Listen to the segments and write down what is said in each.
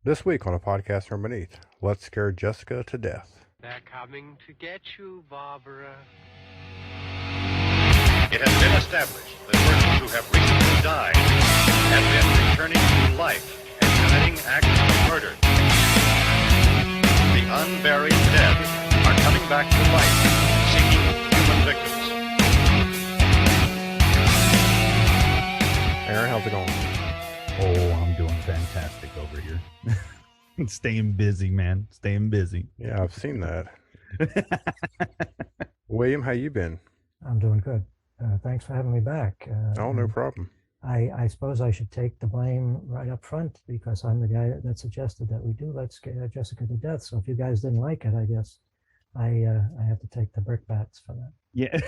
This week on a podcast from Beneath, let's scare Jessica to death. They're coming to get you, Barbara. It has been established that persons who have recently died have been returning to life and committing acts of murder. The unburied dead are coming back to life, seeking human victims. Aaron, how's it going? Oh, I'm doing fantastic over here. Staying busy, man. Staying busy. Yeah, I've seen that. William, how you been? I'm doing good. Thanks for having me back. Oh, no problem. I suppose I should take the blame right up front because I'm the guy that suggested that we do Let's Scare Jessica to Death. So if you guys didn't like it, I guess I have to take the brickbats for that. Yeah.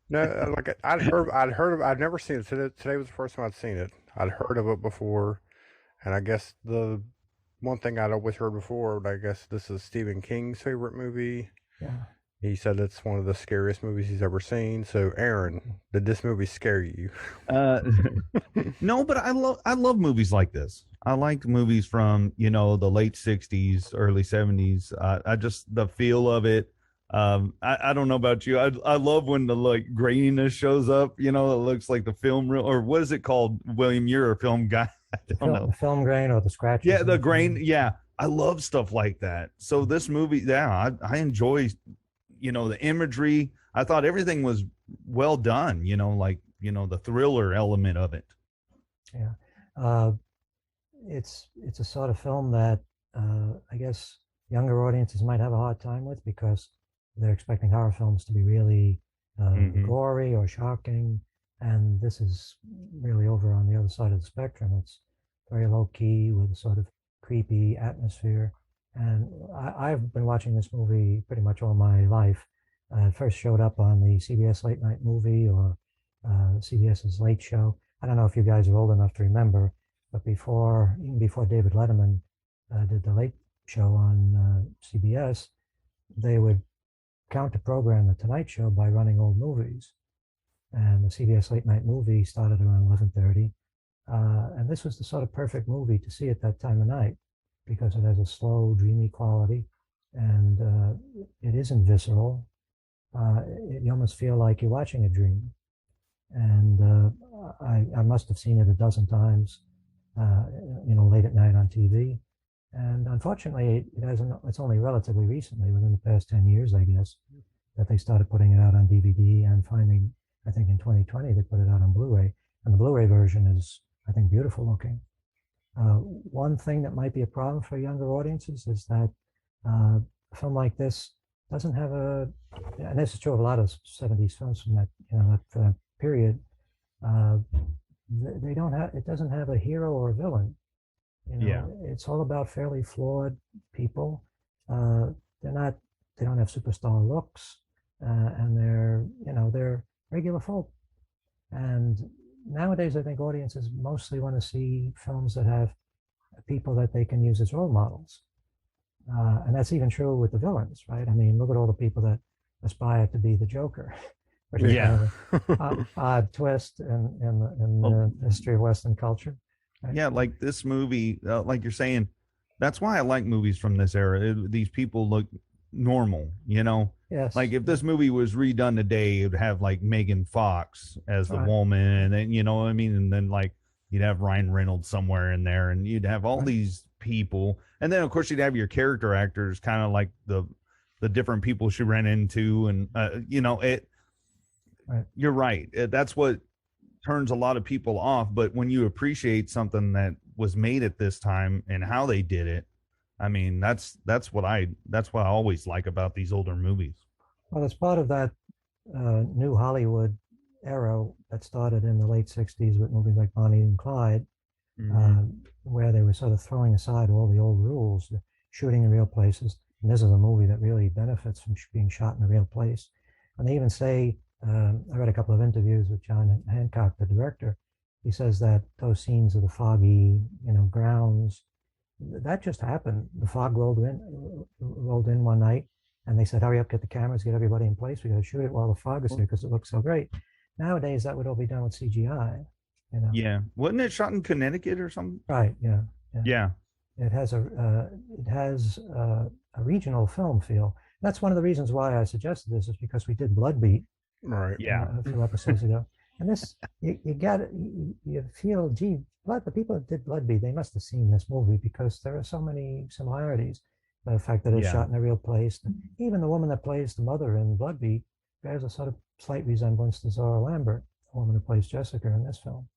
No, like I'd never seen it. Today was the first time I'd seen it. I'd heard of it before, and I guess the one thing I'd always heard before, but I guess this is Stephen King's favorite movie. Yeah. He said it's one of the scariest movies he's ever seen. So, Aaron, did this movie scare you? No, but I love movies like this. I like movies from, the late 60s, early 70s. I just, the feel of it. I don't know about you. I love when the graininess shows up, it looks like the film reel, or what is it called? William, you're a film guy. I don't know. The film grain or the scratches. Yeah, the grain. Yeah. I love stuff like that. So this movie, yeah, I enjoy, the imagery. I thought everything was well done, the thriller element of it. Yeah. It's a sort of film that I guess younger audiences might have a hard time with because they're expecting horror films to be really gory or shocking. And this is really over on the other side of the spectrum. It's very low key with a sort of creepy atmosphere. And I've been watching this movie pretty much all my life. It first showed up on the CBS Late Night Movie or CBS's Late Show. I don't know if you guys are old enough to remember, but even before David Letterman did the Late Show on CBS, they would counter-program the Tonight Show by running old movies. And the CBS Late Night Movie started around 11:30. And this was the sort of perfect movie to see at that time of night because it has a slow, dreamy quality, and it isn't visceral. You almost feel like you're watching a dream. And I must have seen it a dozen times, late at night on TV. And unfortunately, it's only relatively recently, within the past 10 years, I guess, that they started putting it out on DVD. And finally, I think in 2020, they put it out on Blu-ray. And the Blu-ray version is, I think, beautiful looking. One thing that might be a problem for younger audiences is that a film like this doesn't have and this is true of a lot of 70s films from that period, it doesn't have a hero or a villain. It's all about fairly flawed people. They don't have superstar looks, and they're regular folk. And nowadays, I think audiences mostly want to see films that have people that they can use as role models. And that's even true with the villains, right? I mean, look at all the people that aspire to be the Joker, which is kind of an odd twist in the history of Western culture. Right? Yeah, like this movie, like you're saying, that's why I like movies from this era. These people look normal, Yes. Like if this movie was redone today, it would have like Megan Fox as the woman, and then and then like you'd have Ryan Reynolds somewhere in there, and you'd have all these people, and then of course you'd have your character actors, kind of like the different people she ran into, and it. Right. You're right. That's what turns a lot of people off. But when you appreciate something that was made at this time and how they did it, I mean, that's what I always like about these older movies. Well, it's part of that new Hollywood era that started in the late 60s with movies like Bonnie and Clyde, where they were sort of throwing aside all the old rules, shooting in real places. And this is a movie that really benefits from being shot in a real place. And they even say, I read a couple of interviews with John Hancock, the director. He says that those scenes of the foggy, grounds, that just happened. The fog rolled in one night, and they said, hurry up, get the cameras, get everybody in place. We got to shoot it while the fog is there because it looks so great. Nowadays, that would all be done with CGI. Yeah. Wasn't it shot in Connecticut or something? Right. Yeah. Yeah. a regional film feel. That's one of the reasons why I suggested this, is because we did Bloodbeat Right. Yeah. a few episodes ago, and this you got you feel, gee, the people that did Bloodbeat, they must have seen this movie, because there are so many similarities. The fact that it's Yeah. shot in a real place, even the woman that plays the mother in Bloodbeat bears a sort of slight resemblance to Zora Lambert, the woman who plays Jessica in this film.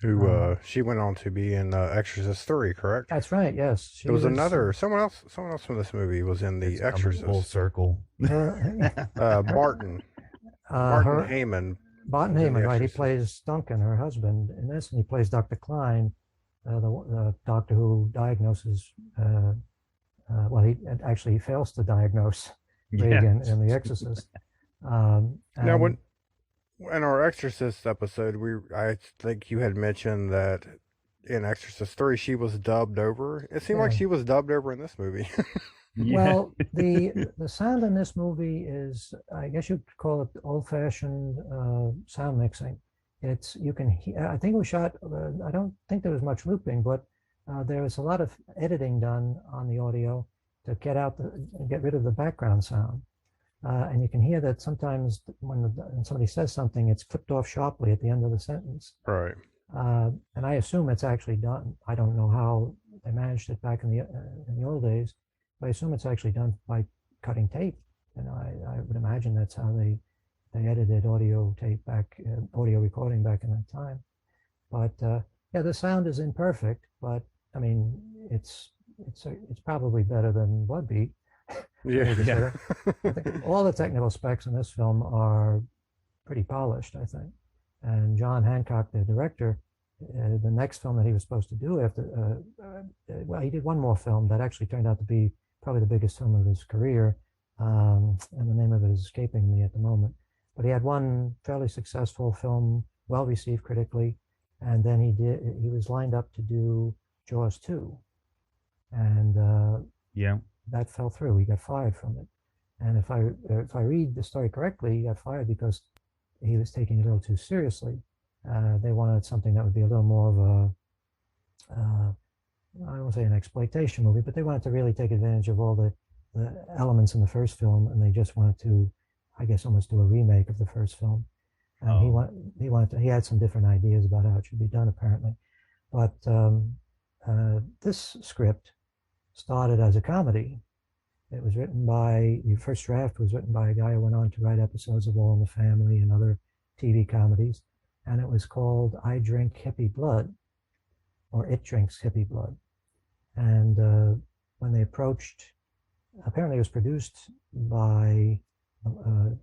Who she went on to be in Exorcist 3, correct? That's right. Yes, she There was was another someone else from this movie was in the It's coming full Exorcist. circle. her, Martin Martin her Heyman. Barton was in The Heyman, right? He Exorcist. plays Duncan, her husband, in this, and he plays Dr. Klein, the doctor who diagnoses. Well, he fails to diagnose Reagan in The Exorcist. Now, And when in our Exorcist episode, I think you had mentioned that in Exorcist 3 she was dubbed over. It seemed like Yeah. she was dubbed over in this movie. Yeah. Well, the sound in this movie is, I guess you'd call it old-fashioned sound mixing. It's, you can hear, I think it was shot, I don't think there was much looping, but there was a lot of editing done on the audio to get rid of the background sound. And you can hear that sometimes when somebody says something, it's clipped off sharply at the end of the sentence. Right. And I assume it's actually done. I don't know how they managed it back in the old days, but I assume it's actually done by cutting tape. You know, I would imagine that's how they edited audio tape back, audio recording back in that time. But yeah, the sound is imperfect, but I mean, it's probably better than Bloodbeat. Yeah. Yeah. I think all the technical specs in this film are pretty polished, I think. And John Hancock, the director, the next film that he was supposed to do after, well, he did one more film that actually turned out to be probably the biggest film of his career, and the name of it is escaping me at the moment. But he had one fairly successful film, well received critically, and then he was lined up to do Jaws 2, and Yeah. that fell through. He got fired from it. And if I read the story correctly, he got fired because he was taking it a little too seriously. They wanted something that would be a little more of a, I don't want to say an exploitation movie, but they wanted to really take advantage of all the elements in the first film, and they just wanted to, I guess, almost do a remake of the first film. And he had some different ideas about how it should be done, apparently. But this script started as a comedy. It was written the first draft was written by a guy who went on to write episodes of All in the Family and other TV comedies. And it was called I Drink Hippie Blood, or It Drinks Hippie Blood. And when they approached, apparently it was produced by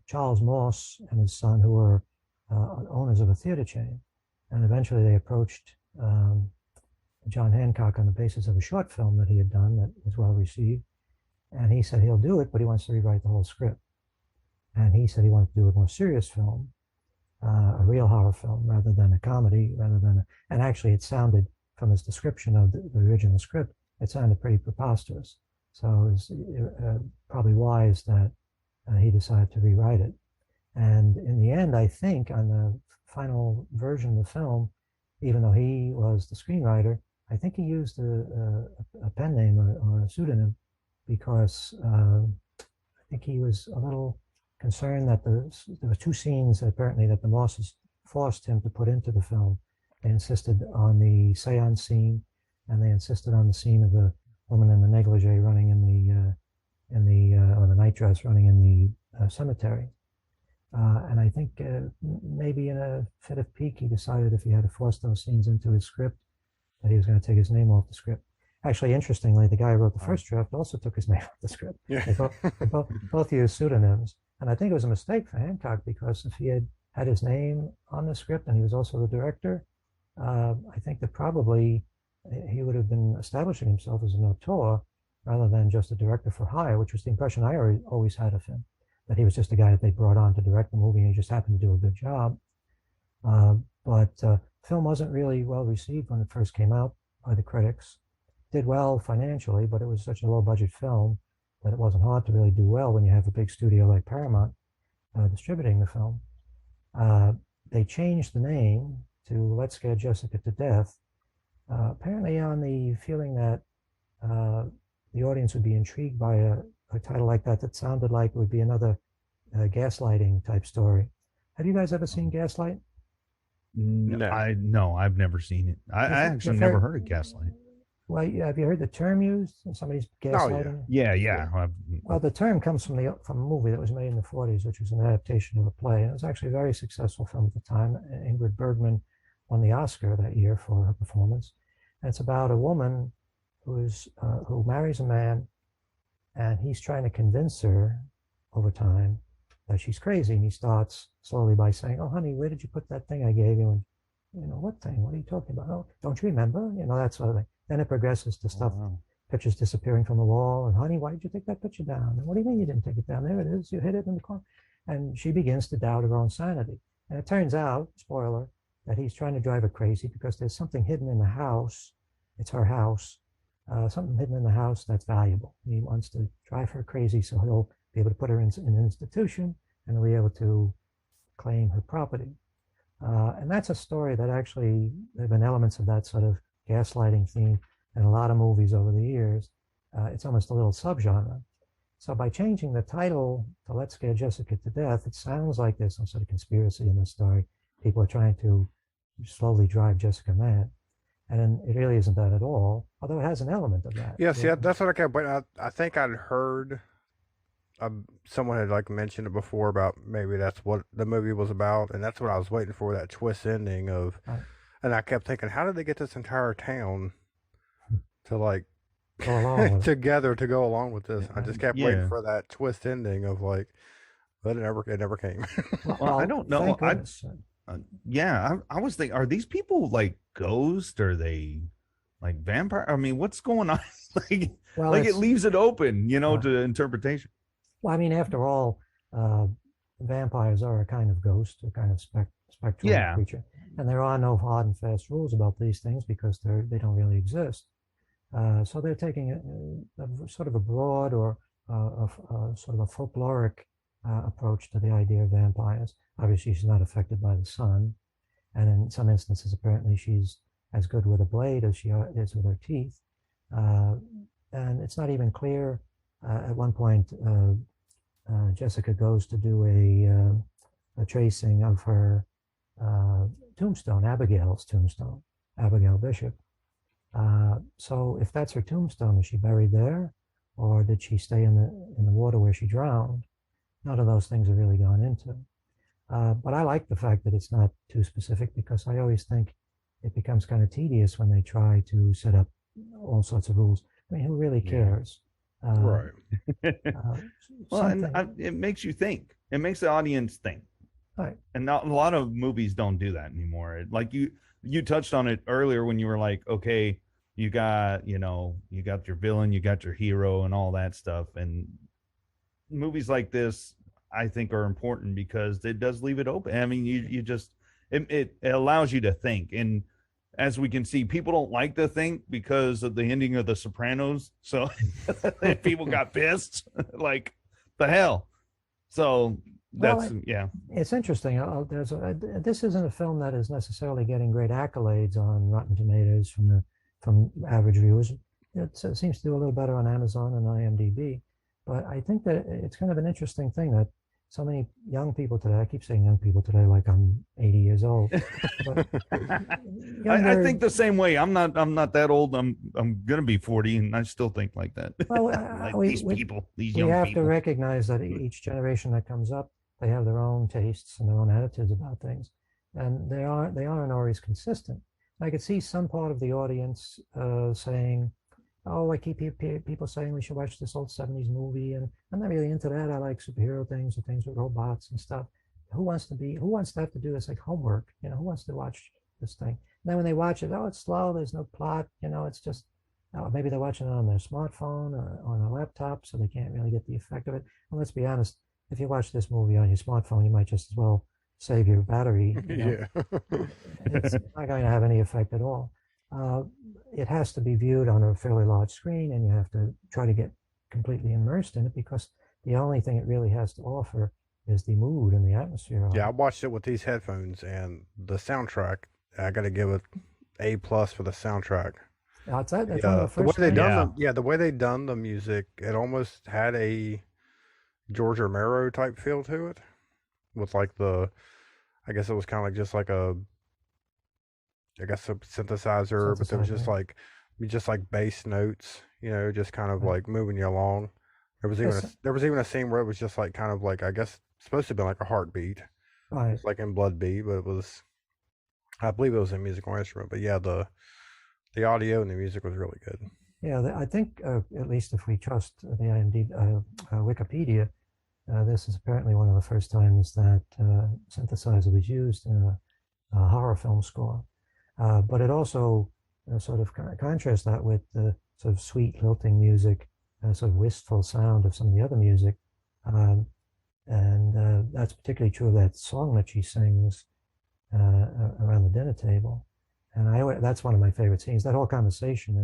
Charles Moss and his son, who were owners of a theater chain. And eventually they approached John Hancock on the basis of a short film that he had done that was well received. And he said he'll do it, but he wants to rewrite the whole script. And he said he wanted to do a more serious film, a real horror film, rather than a comedy, and actually it sounded, from his description of the original script, it sounded pretty preposterous. So it was probably wise that he decided to rewrite it. And in the end, I think on the final version of the film, even though he was the screenwriter, I think he used a pen name or a pseudonym, because I think he was a little concerned that there were two scenes apparently that the Mosses forced him to put into the film. They insisted on the seance scene, and they insisted on the scene of the woman in the negligee running or the nightdress running in the cemetery. And I think maybe in a fit of pique, he decided if he had to force those scenes into his script, that he was going to take his name off the script. Actually, interestingly, the guy who wrote the first draft also took his name off the script. Yeah. They both used pseudonyms. And I think it was a mistake for Hancock, because if he had his name on the script and he was also the director, I think that probably he would have been establishing himself as an auteur rather than just a director for hire, which was the impression I always had of him, that he was just a guy that they brought on to direct the movie and he just happened to do a good job. But film wasn't really well received when it first came out by the critics. Did well financially, but it was such a low budget film that it wasn't hard to really do well when you have a big studio like Paramount distributing the film. They changed the name to Let's Scare Jessica to Death, apparently on the feeling that the audience would be intrigued by a title like that sounded like it would be another gaslighting type story. Have you guys ever seen Gaslight? No. No, I've never seen it. I actually You've never heard of Gaslight. Well, have you heard the term used? Somebody's Oh, gaslighting? Yeah, Well, the term comes from a movie that was made in the 40s, which was an adaptation of a play. And it was actually a very successful film at the time. Ingrid Bergman won the Oscar that year for her performance. And it's about a woman who marries a man, and he's trying to convince her over time that she's crazy. And he starts slowly by saying, "Oh, honey, where did you put that thing I gave you?" And, "What thing? What are you talking about? Oh, don't you remember?" That sort of thing. Then it progresses to stuff, pictures disappearing from the wall. And, "Honey, why did you take that picture down?" And, "What do you mean you didn't take it down? There it is. You hid it in the corner." And she begins to doubt her own sanity. And it turns out, spoiler, that he's trying to drive her crazy because there's something hidden in the house. It's her house. Something hidden in the house that's valuable. He wants to drive her crazy so he'll be able to put her in an institution and he'll be able to claim her property. And that's a story that actually, there have been elements of that sort of gaslighting theme in a lot of movies over the years. It's almost a little subgenre. So by changing the title to Let's Scare Jessica to Death, it sounds like there's some sort of conspiracy in the story. People are trying to slowly drive Jessica mad. And it really isn't that at all, although it has an element of that. Yeah, see, that's what I kept. But I think I'd heard someone had like mentioned it before about maybe that's what the movie was about, and that's what I was waiting for, that twist ending of. Right. And I kept thinking, how did they get this entire town to like Go along with it. together to go along with this? I just kept waiting Yeah. for that twist ending of like, but it never came. Well, I don't know. Thank goodness. I was thinking, are these people like ghosts? Are they like vampire? I mean, what's going on? Well, it leaves it open, to interpretation. Well, I mean, after all, vampires are a kind of ghost, a kind of spectral Yeah. creature, and there are no hard and fast rules about these things because they don't really exist. So they're taking a sort of a broad or sort of a folkloric approach to the idea of vampires. Obviously, she's not affected by the sun, and in some instances, apparently, she's as good with a blade as she is with her teeth. And it's not even clear. At one point, Jessica goes to do a tracing of her tombstone, Abigail's tombstone, Abigail Bishop. So if that's her tombstone, is she buried there, or did she stay in the water where she drowned? None of those things are really gone into. But I like the fact that it's not too specific, because I always think it becomes kind of tedious when they try to set up all sorts of rules. I mean, who really cares? Right. Well, it makes you think. It makes the audience think. Right. And not, a lot of movies don't do that anymore. Like you touched on it earlier when you were like, okay, you got your villain, you got your hero, and all that stuff. And movies like this, I think, are important because it does leave it open. I mean, you just it allows you to think. And as we can see, people don't like to think because of the ending of The Sopranos. So people got pissed, like the hell. So that's It's interesting. This isn't a film that is necessarily getting great accolades on Rotten Tomatoes from average viewers. It seems to do a little better on Amazon and IMDb. But I think that it's kind of an interesting thing that so many young people today, I keep saying young people today like I'm 80 years old. But I think the same way. I'm not that old. I'm gonna be 40, and I still think like that. Well, like these young people. We have to recognize that each generation that comes up, they have their own tastes and their own attitudes about things, and they aren't always consistent. I could see some part of the audience saying, "Oh, I keep people saying we should watch this old 70s movie, and I'm not really into that. I like superhero things or things with robots and stuff. Who wants to have to do this like homework? Who wants to watch this thing?" And then when they watch it, oh, it's slow. There's no plot. It's just, maybe they're watching it on their smartphone or on a laptop, so they can't really get the effect of it. And let's be honest, if you watch this movie on your smartphone, you might just as well save your battery. Yeah. It's not going to have any effect at all. It has to be viewed on a fairly large screen, and you have to try to get completely immersed in it, because the only thing it really has to offer is the mood and the atmosphere. Yeah, I watched it with these headphones, and the soundtrack, I got to give it A+ for the soundtrack. That's one of Yeah, the the way first they things. done Yeah. the yeah the way they done the music, it almost had a George Romero type feel to it, with like the I guess it was kind of like just like a I guess a synthesizer, but there was Synthesizer. just like bass notes, just kind of Right. like moving you along. Yes, There was even a scene where it was just like kind of like I guess supposed to be like a heartbeat, right. just like in Blood Beat, but it was I believe it was a musical instrument. But yeah, the audio and the music was really good. Yeah, I think at least if we trust the IMDb, Wikipedia, this is apparently one of the first times that synthesizer was used in a horror film score. But it also sort of contrasts that with the sort of sweet lilting music, sort of wistful sound of some of the other music. Um, and that's particularly true of that song that she sings around the dinner table. And that's one of my favorite scenes. That whole conversation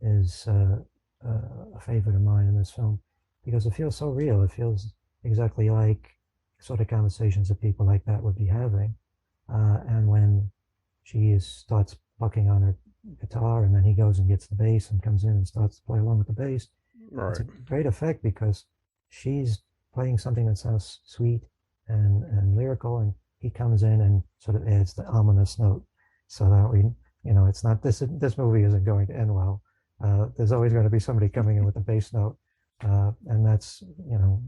is a favorite of mine in this film because it feels so real. It feels exactly like sort of conversations that people like that would be having. And when starts plucking on her guitar, and then he goes and gets the bass and comes in and starts to play along with the bass, it's Right. a great effect because she's playing something that sounds sweet and lyrical, and he comes in and sort of adds the ominous note so that it's not this movie isn't going to end well. There's always going to be somebody coming in with a bass note, and that's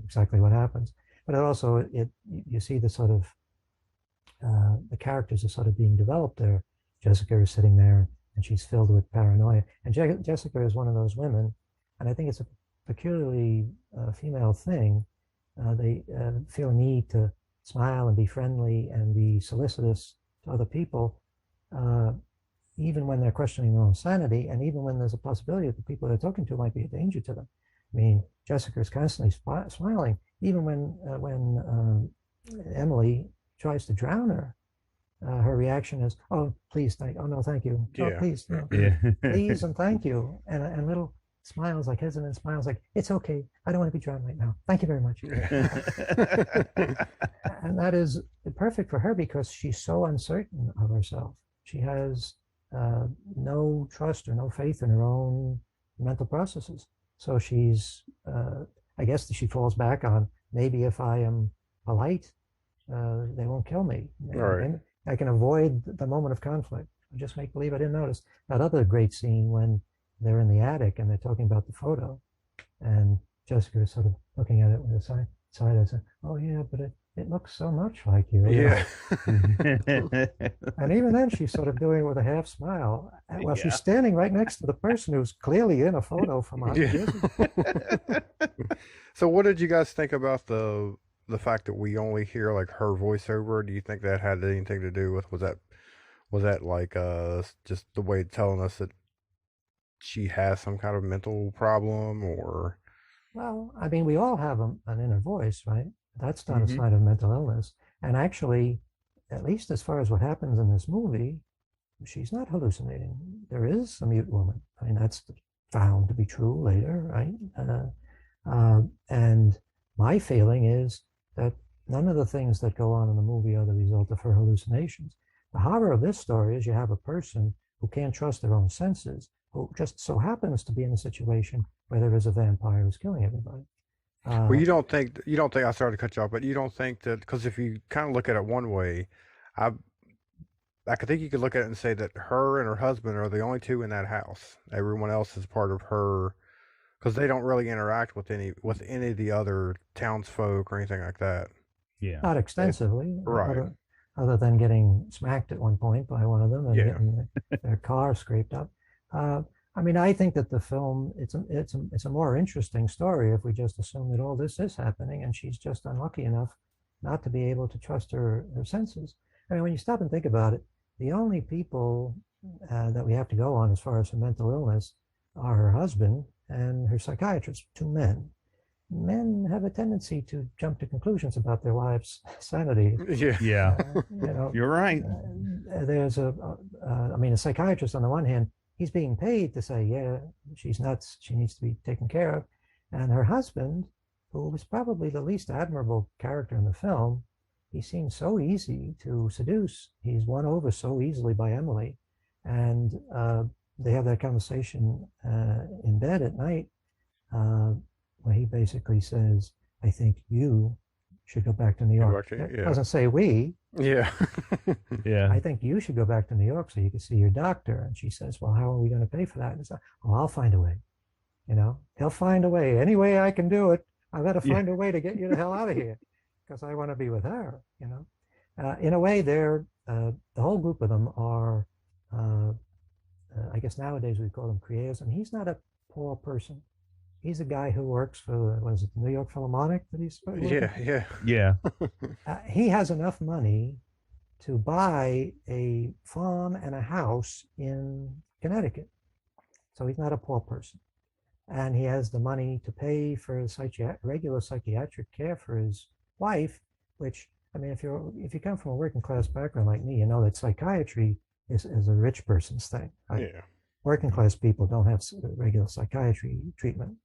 exactly what happens. But it also you see the sort of the characters are sort of being developed there. Jessica is sitting there and she's filled with paranoia. And Jessica is one of those women, and I think it's a peculiarly female thing. They feel a need to smile and be friendly and be solicitous to other people, uh, even when they're questioning their own sanity, and even when there's a possibility that the people they're talking to might be a danger to them. I mean, Jessica is constantly smiling, even when Emily tries to drown her. Her reaction is, "Oh, please, oh no, thank you. Oh, Yeah. please, no, Yeah. please, and thank you." And little smiles, like hesitant smiles, like, "It's okay. I don't want to be drowned right now. Thank you very much." And that is perfect for her because she's so uncertain of herself. She has no trust or no faith in her own mental processes. So I guess she falls back on, maybe if I am polite, they won't kill me. Right. I can avoid the moment of conflict. I just make believe I didn't notice. That other great scene when they're in the attic and they're talking about the photo, and Jessica is sort of looking at it with a side eye, saying, "Oh yeah, but it looks so much like you." Yeah. And even then, she's sort of doing it with a half smile. Well, Yeah. she's standing right next to the person who's clearly in a photo from 100 years ago. So what did you guys think about the fact that we only hear like her voiceover? Do you think that had anything to do with was that like just the way it's telling us that she has some kind of mental problem or Well, I mean, we all have an inner voice, right? That's not a Mhm. sign of mental illness. And actually, at least as far as what happens in this movie, she's not hallucinating. There is a mute woman. I mean, that's found to be true later, right? And my feeling is that none of the things that go on in the movie are the result of her hallucinations. The horror of this story is you have a person who can't trust their own senses, who just so happens to be in a situation where there is a vampire who's killing everybody. well you don't think I started to cut you off, but you don't think that because if you kind of look at it one way, I I could think you could look at it and say that her and her husband are the only two in that house. Everyone else is part of her because they don't really interact with any of the other townsfolk or anything like that. Yeah. Not extensively, Right. other than getting smacked at one point by one of them and Yeah. getting their car scraped up. I mean, I think that the film it's a more interesting story if we just assume that all this is happening and she's just unlucky enough not to be able to trust her senses. I mean, when you stop and think about it, the only people that we have to go on as far as her mental illness are her husband and her psychiatrist, two men. Men have a tendency to jump to conclusions about their wives' sanity. Yeah. Yeah. You're right. There's I mean, a psychiatrist on the one hand, he's being paid to say, yeah, she's nuts, she needs to be taken care of. And her husband, who was probably the least admirable character in the film, he seems so easy to seduce. He's won over so easily by Emily. And they have that conversation in bed at night, where he basically says, "I think you should go back to New York." It Yeah. doesn't say we. Yeah. Yeah. I think you should go back to New York so you can see your doctor. And she says, "Well, how are we going to pay for that?" And it's like, "Oh, I'll find a way. He'll find a way. Any way I can do it, I've got to find a way to get you the hell out of here because I want to be with her." In a way, the whole group of them are, I guess nowadays we call them creators. And he's not a poor person. He's a guy who works for, what is it, the New York Philharmonic that he's Yeah. Yeah. he has enough money to buy a farm and a house in Connecticut. So he's not a poor person. And he has the money to pay for regular psychiatric care for his wife, which, I mean, if you come from a working class background like me, you know that psychiatry is a rich person's thing. Right? Yeah. Working class people don't have regular psychiatry treatment,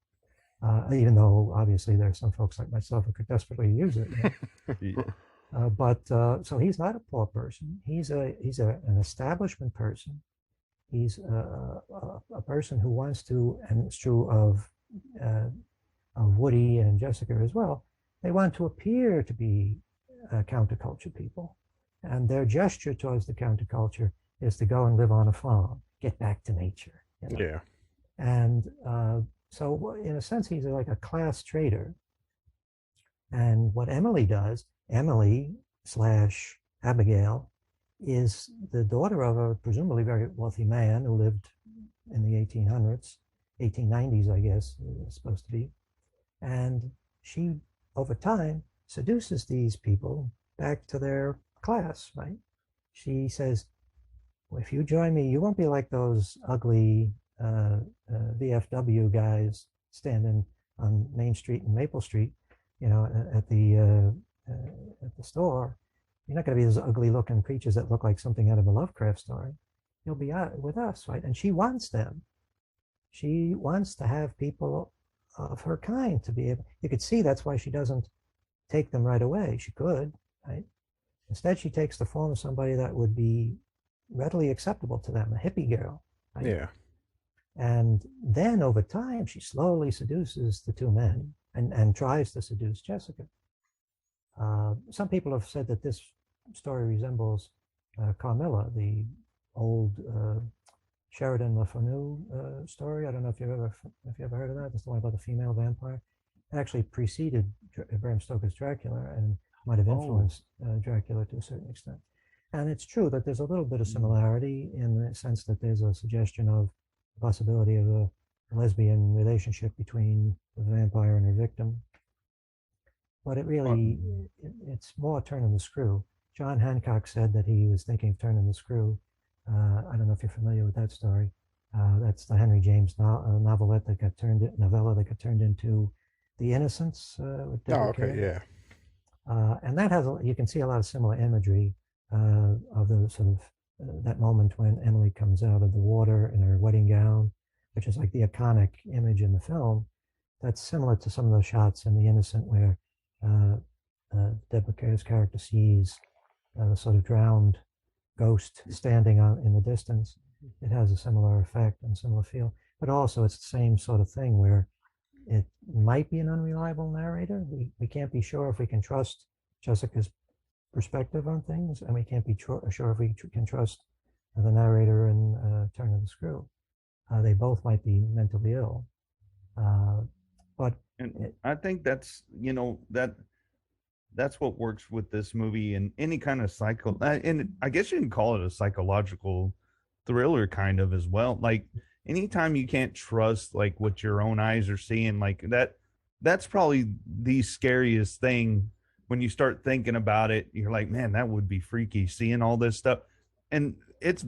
even though obviously there are some folks like myself who could desperately use it. So he's not a poor person. He's an establishment person. He's a person who wants to, and it's true of Woody and Jessica as well. They want to appear to be counterculture people, and their gesture towards the counterculture is to go and live on a farm, get back to nature. Yeah. And so, in a sense, he's like a class traitor. And what Emily does, Emily / Abigail, is the daughter of a presumably very wealthy man who lived in the 1890s, I guess, it's supposed to be. And she, over time, seduces these people back to their class, right? She says, well, if you join me, you won't be like those ugly VFW guys standing on Main Street and Maple Street, at the store. You're not going to be those ugly looking creatures that look like something out of a Lovecraft story. You'll be out with us, right? And she wants them. She wants to have people of her kind to be able. You could see that's why she doesn't take them right away. She could, right? Instead, she takes the form of somebody that would be readily acceptable to them, a hippie girl. Right? Yeah. And then over time, she slowly seduces the two men and tries to seduce Jessica. Some people have said that this story resembles Carmilla, the old Sheridan Le Fanu story. I don't know if you've ever heard of that. It's the one about the female vampire. It actually preceded Bram Stoker's Dracula and might have influenced Dracula to a certain extent. And it's true that there's a little bit of similarity in the sense that there's a suggestion of the possibility of a lesbian relationship between the vampire and her victim. But it really, it's more turning the screw. John Hancock said that he was thinking of turning the screw. I don't know if you're familiar with that story. That's the Henry James novella that got turned into The Innocents. With okay, yeah. And that has, you can see a lot of similar imagery of the sort of that moment when Emily comes out of the water in her wedding gown, which is like the iconic image in the film. That's similar to some of those shots in The Innocent where Deborah Kerr's character sees the sort of drowned ghost standing in the distance. It has a similar effect and similar feel, but also it's the same sort of thing where it might be an unreliable narrator. We can't be sure if we can trust Jessica's perspective on things, and we can't be sure if we can trust the narrator in Turning the Screw. They both might be mentally ill. And I think that's that's what works with this movie and any kind of and I guess you can call it a psychological thriller kind of as well. Like anytime you can't trust like what your own eyes are seeing, like that's probably the scariest thing when you start thinking about it. You're like, man, that would be freaky seeing all this stuff. And it's,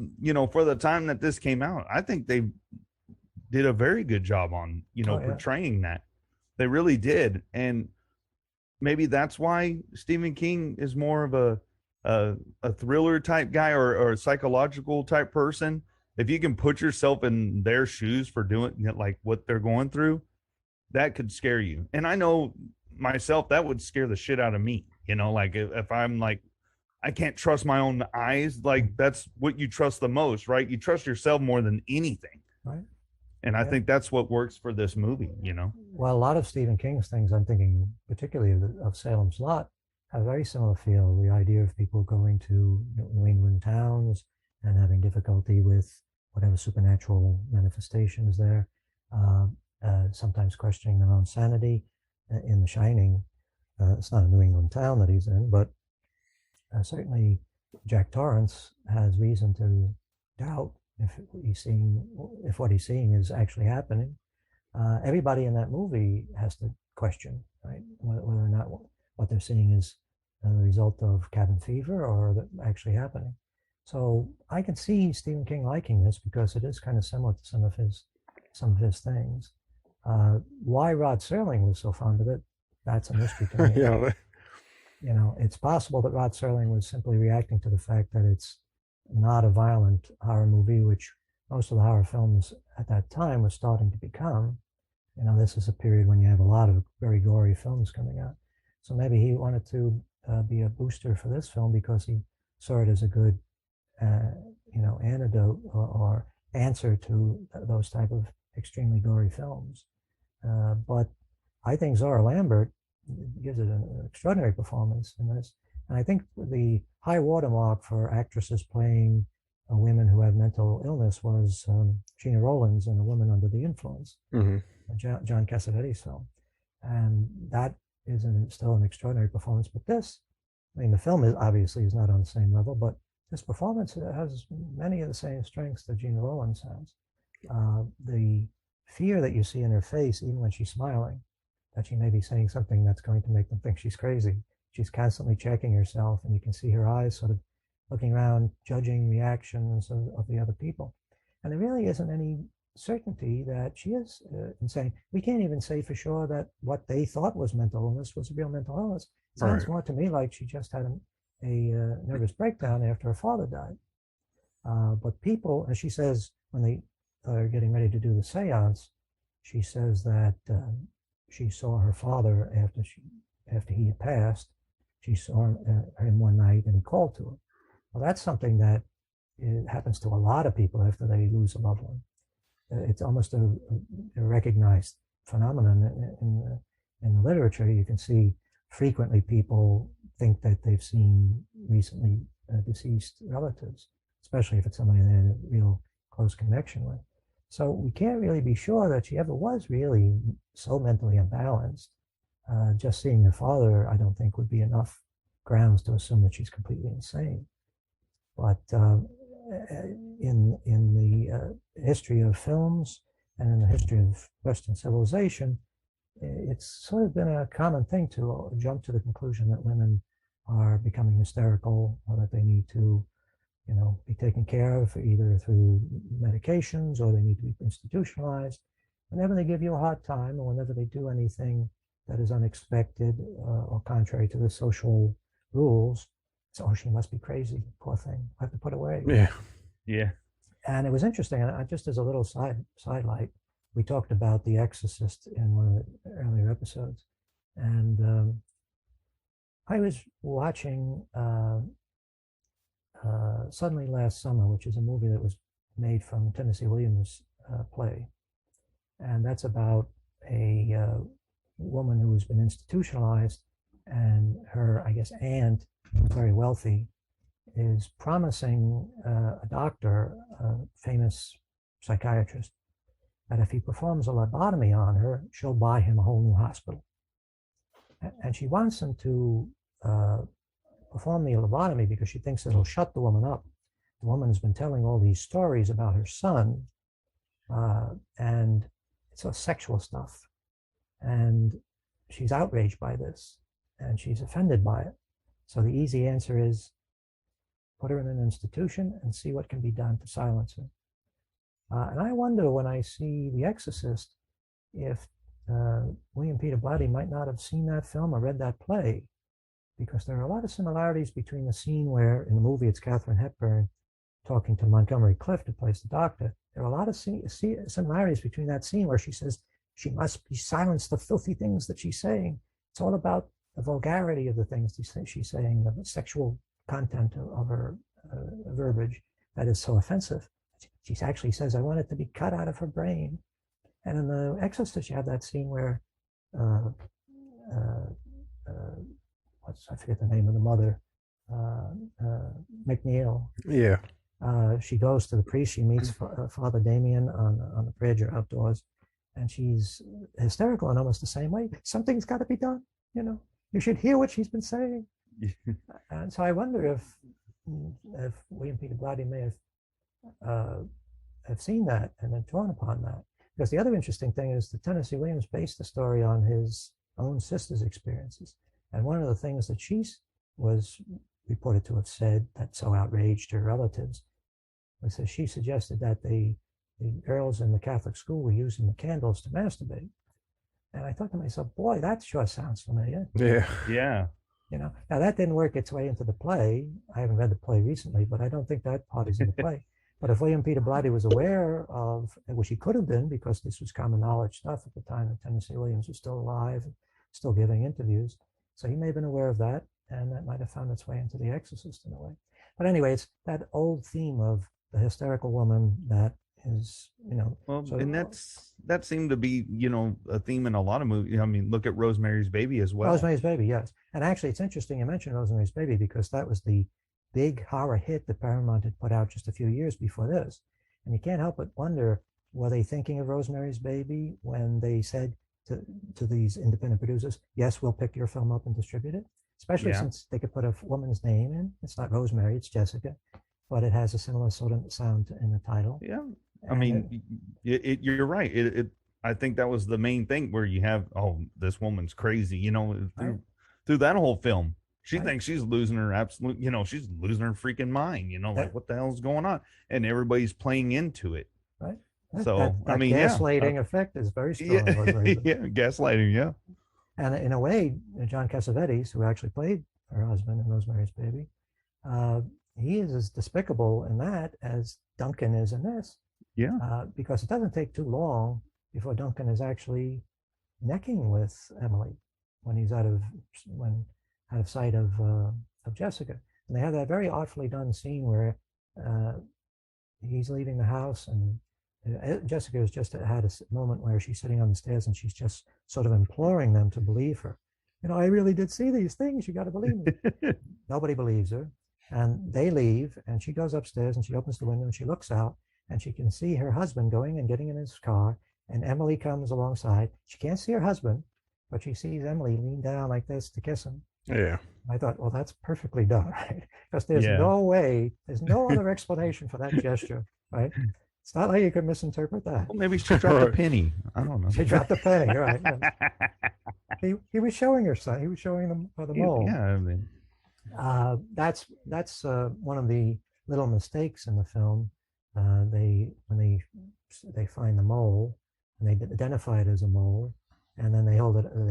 for the time that this came out, I think they did a very good job on, portraying that. They really did. And maybe that's why Stephen King is more of a thriller type guy or a psychological type person. If you can put yourself in their shoes for doing like what they're going through, that could scare you. And I know myself, that would scare the shit out of me. Like if I'm like I can't trust my own eyes. Like that's what you trust the most, right? You trust yourself more than anything. Right. And I Yeah. think that's what works for this movie, Well, a lot of Stephen King's things, I'm thinking particularly of Salem's Lot, have a very similar feel. The idea of people going to New England towns and having difficulty with whatever supernatural manifestation is there, sometimes questioning their own sanity. In The Shining, it's not a New England town that he's in, but certainly Jack Torrance has reason to doubt if what he's seeing is actually happening. Everybody in that movie has to question, right, whether or not what they're seeing is the result of cabin fever or actually happening. So I can see Stephen King liking this because it is kind of similar to some of his things. Why Rod Serling was so fond of it, that's a mystery to me. Yeah. It's possible that Rod Serling was simply reacting to the fact that it's not a violent horror movie, which most of the horror films at that time were starting to become. This is a period when you have a lot of very gory films coming out. So maybe he wanted to be a booster for this film because he saw it as a good, antidote or answer to those type of extremely gory films. But I think Zora Lambert gives it an extraordinary performance in this. And I think the high watermark for actresses playing women who have mental illness was Gina Rowlands in A Woman Under the Influence, John Cassavetes' film. And that is still an extraordinary performance. But this, the film is not on the same level, but this performance has many of the same strengths that Gina Rowlands has. The fear that you see in her face, even when she's smiling, that she may be saying something that's going to make them think she's crazy. She's constantly checking herself, and you can see her eyes sort of looking around, judging reactions of the other people. And there really isn't any certainty that she is insane. We can't even say for sure that what they thought was mental illness was a real mental illness. It sounds more to me like she just had a nervous breakdown after her father died. But people, as she says, when they are getting ready to do the seance, she says that she saw her father after he had passed. She saw him one night and he called to her. Well, that's something that happens to a lot of people after they lose a loved one. It's almost a recognized phenomenon in the literature. You can see frequently people think that they've seen recently deceased relatives, especially if it's somebody they had a real close connection with. So we can't really be sure that she ever was really so mentally imbalanced. Just seeing her father, I don't think would be enough grounds to assume that she's completely insane. But in the history of films and in the history of Western civilization, it's sort of been a common thing to jump to the conclusion that women are becoming hysterical or that they need to, be taken care of either through medications or they need to be institutionalized. Whenever they give you a hard time or whenever they do anything that is unexpected or contrary to the social rules, it's, oh, she must be crazy, poor thing, I have to put away. Yeah. And it was interesting, and just as a little sidelight, we talked about The Exorcist in one of the earlier episodes, and I was watching Suddenly Last Summer, which is a movie that was made from Tennessee Williams' play, and that's about a woman who has been institutionalized, and her, I guess, aunt, very wealthy, is promising a doctor, a famous psychiatrist, that if he performs a lobotomy on her, she'll buy him a whole new hospital. And she wants him to perform the lobotomy because she thinks it'll shut the woman up. The woman has been telling all these stories about her son, and it's all sexual stuff. And she's outraged by this, and she's offended by it. So the easy answer is put her in an institution and see what can be done to silence her. And I wonder when I see The Exorcist if William Peter Blatty might not have seen that film or read that play, because there are a lot of similarities between the scene where in the movie it's Katharine Hepburn talking to Montgomery Clift, who plays the doctor. There are a lot of similarities between that scene where she says she must be silenced, the filthy things that she's saying. It's all about the vulgarity of the things she's saying, the sexual content of her verbiage that is so offensive. She actually says, "I want it to be cut out of her brain." And in The Exorcist, you have that scene where uh, uh, I forget the name of the mother, McNeil. Yeah. She goes to the priest. She meets Father Damien on the bridge or outdoors, and she's hysterical in almost the same way. Something's got to be done. You should hear what she's been saying. And so I wonder if William Peter Blatty may have seen that and then drawn upon that. Because the other interesting thing is that Tennessee Williams based the story on his own sister's experiences. And one of the things that she was reported to have said that so outraged her relatives was that she suggested that the girls in the Catholic school were using the candles to masturbate. And I thought to myself, boy, that sure sounds familiar. Yeah. Now that didn't work its way into the play. I haven't read the play recently, but I don't think that part is in the play. But if William Peter Blatty was aware of, which he could have been, because this was common knowledge stuff at the time that Tennessee Williams was still alive, still giving interviews, so he may have been aware of that, and that might have found its way into The Exorcist in a way. But anyway, it's that old theme of the hysterical woman that is, Well, and that seemed to be, a theme in a lot of movies. I mean, look at Rosemary's Baby as well. Rosemary's Baby, yes. And actually, it's interesting you mentioned Rosemary's Baby, because that was the big horror hit that Paramount had put out just a few years before this. And you can't help but wonder, were they thinking of Rosemary's Baby when they said to these independent producers, yes, we'll pick your film up and distribute it? Especially since they could put a woman's name in. It's not Rosemary, it's Jessica, but it has a similar sort of sound in the title. Yeah. I mean, you're right. I think that was the main thing, where you have, this woman's crazy, through that whole film. She thinks she's losing her absolute, she's losing her freaking mind, like what the hell's going on? And everybody's playing into it. Right. So, that gaslighting effect is very strong. Gaslighting, yeah. And in a way, John Cassavetes, who actually played her husband in Rosemary's Baby, he is as despicable in that as Duncan is in this. Yeah. Because it doesn't take too long before Duncan is actually necking with Emily when he's out of sight of Jessica. And they have that very artfully done scene where he's leaving the house, and Jessica has just had a moment where she's sitting on the stairs and she's just sort of imploring them to believe her. I really did see these things. You got to believe me. Nobody believes her. And they leave, and she goes upstairs and she opens the window and she looks out, and she can see her husband going and getting in his car. And Emily comes alongside. She can't see her husband, but she sees Emily lean down like this to kiss him. Yeah. I thought, well, that's perfectly done, right? Because there's no way, there's no other explanation for that gesture, right? It's not like you could misinterpret that. Well, maybe she dropped a penny. I don't know. She dropped a penny, right? He was showing her son. He was showing them the mole. Yeah, I mean, that's one of the little mistakes in the film. When they find the mole and they identify it as a mole, and then they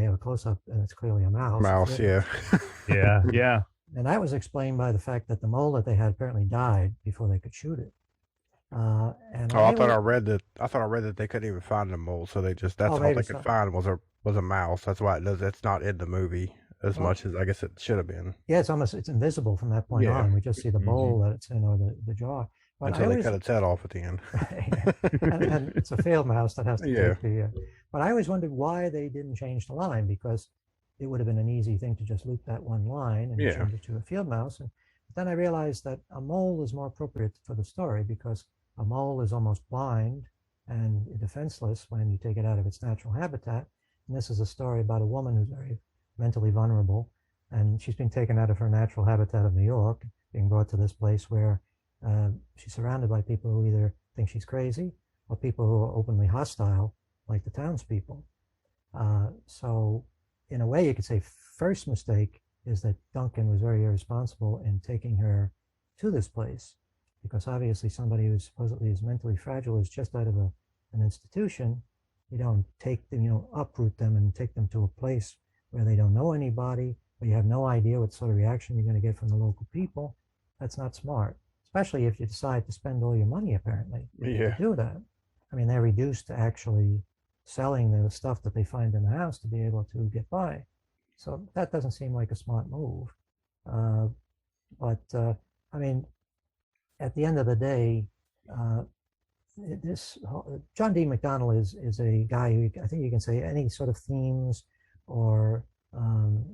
have a close up, and it's clearly a mouse. Mouse, yeah. yeah. And that was explained by the fact that the mole that they had apparently died before they could shoot it. I thought I read that they couldn't even find the mole, so that's all they could find was a mouse. That's why it's not in the movie as much as I guess it should have been. Yeah, it's invisible from that point on. We just see the bowl that it's in, or the jar. But until they cut its head off at the end. and it's a field mouse that has to take the. But I always wondered why they didn't change the line, because it would have been an easy thing to just loop that one line and change it to a field mouse. And then I realized that a mole is more appropriate for the story, because a mole is almost blind and defenseless when you take it out of its natural habitat. And this is a story about a woman who's very mentally vulnerable, and she's being taken out of her natural habitat of New York, being brought to this place where she's surrounded by people who either think she's crazy or people who are openly hostile, like the townspeople. So in a way, you could say first mistake is that Duncan was very irresponsible in taking her to this place, because obviously somebody who supposedly is mentally fragile is just out of an institution. You don't take them, uproot them and take them to a place where they don't know anybody, where you have no idea what sort of reaction you're going to get from the local people. That's not smart, especially if you decide to spend all your money, apparently, to do that. I mean, they're reduced to actually selling the stuff that they find in the house to be able to get by. So that doesn't seem like a smart move. But I mean, at the end of the day, uh, this John D. McDonnell is a guy who I think you can say any sort of themes or um,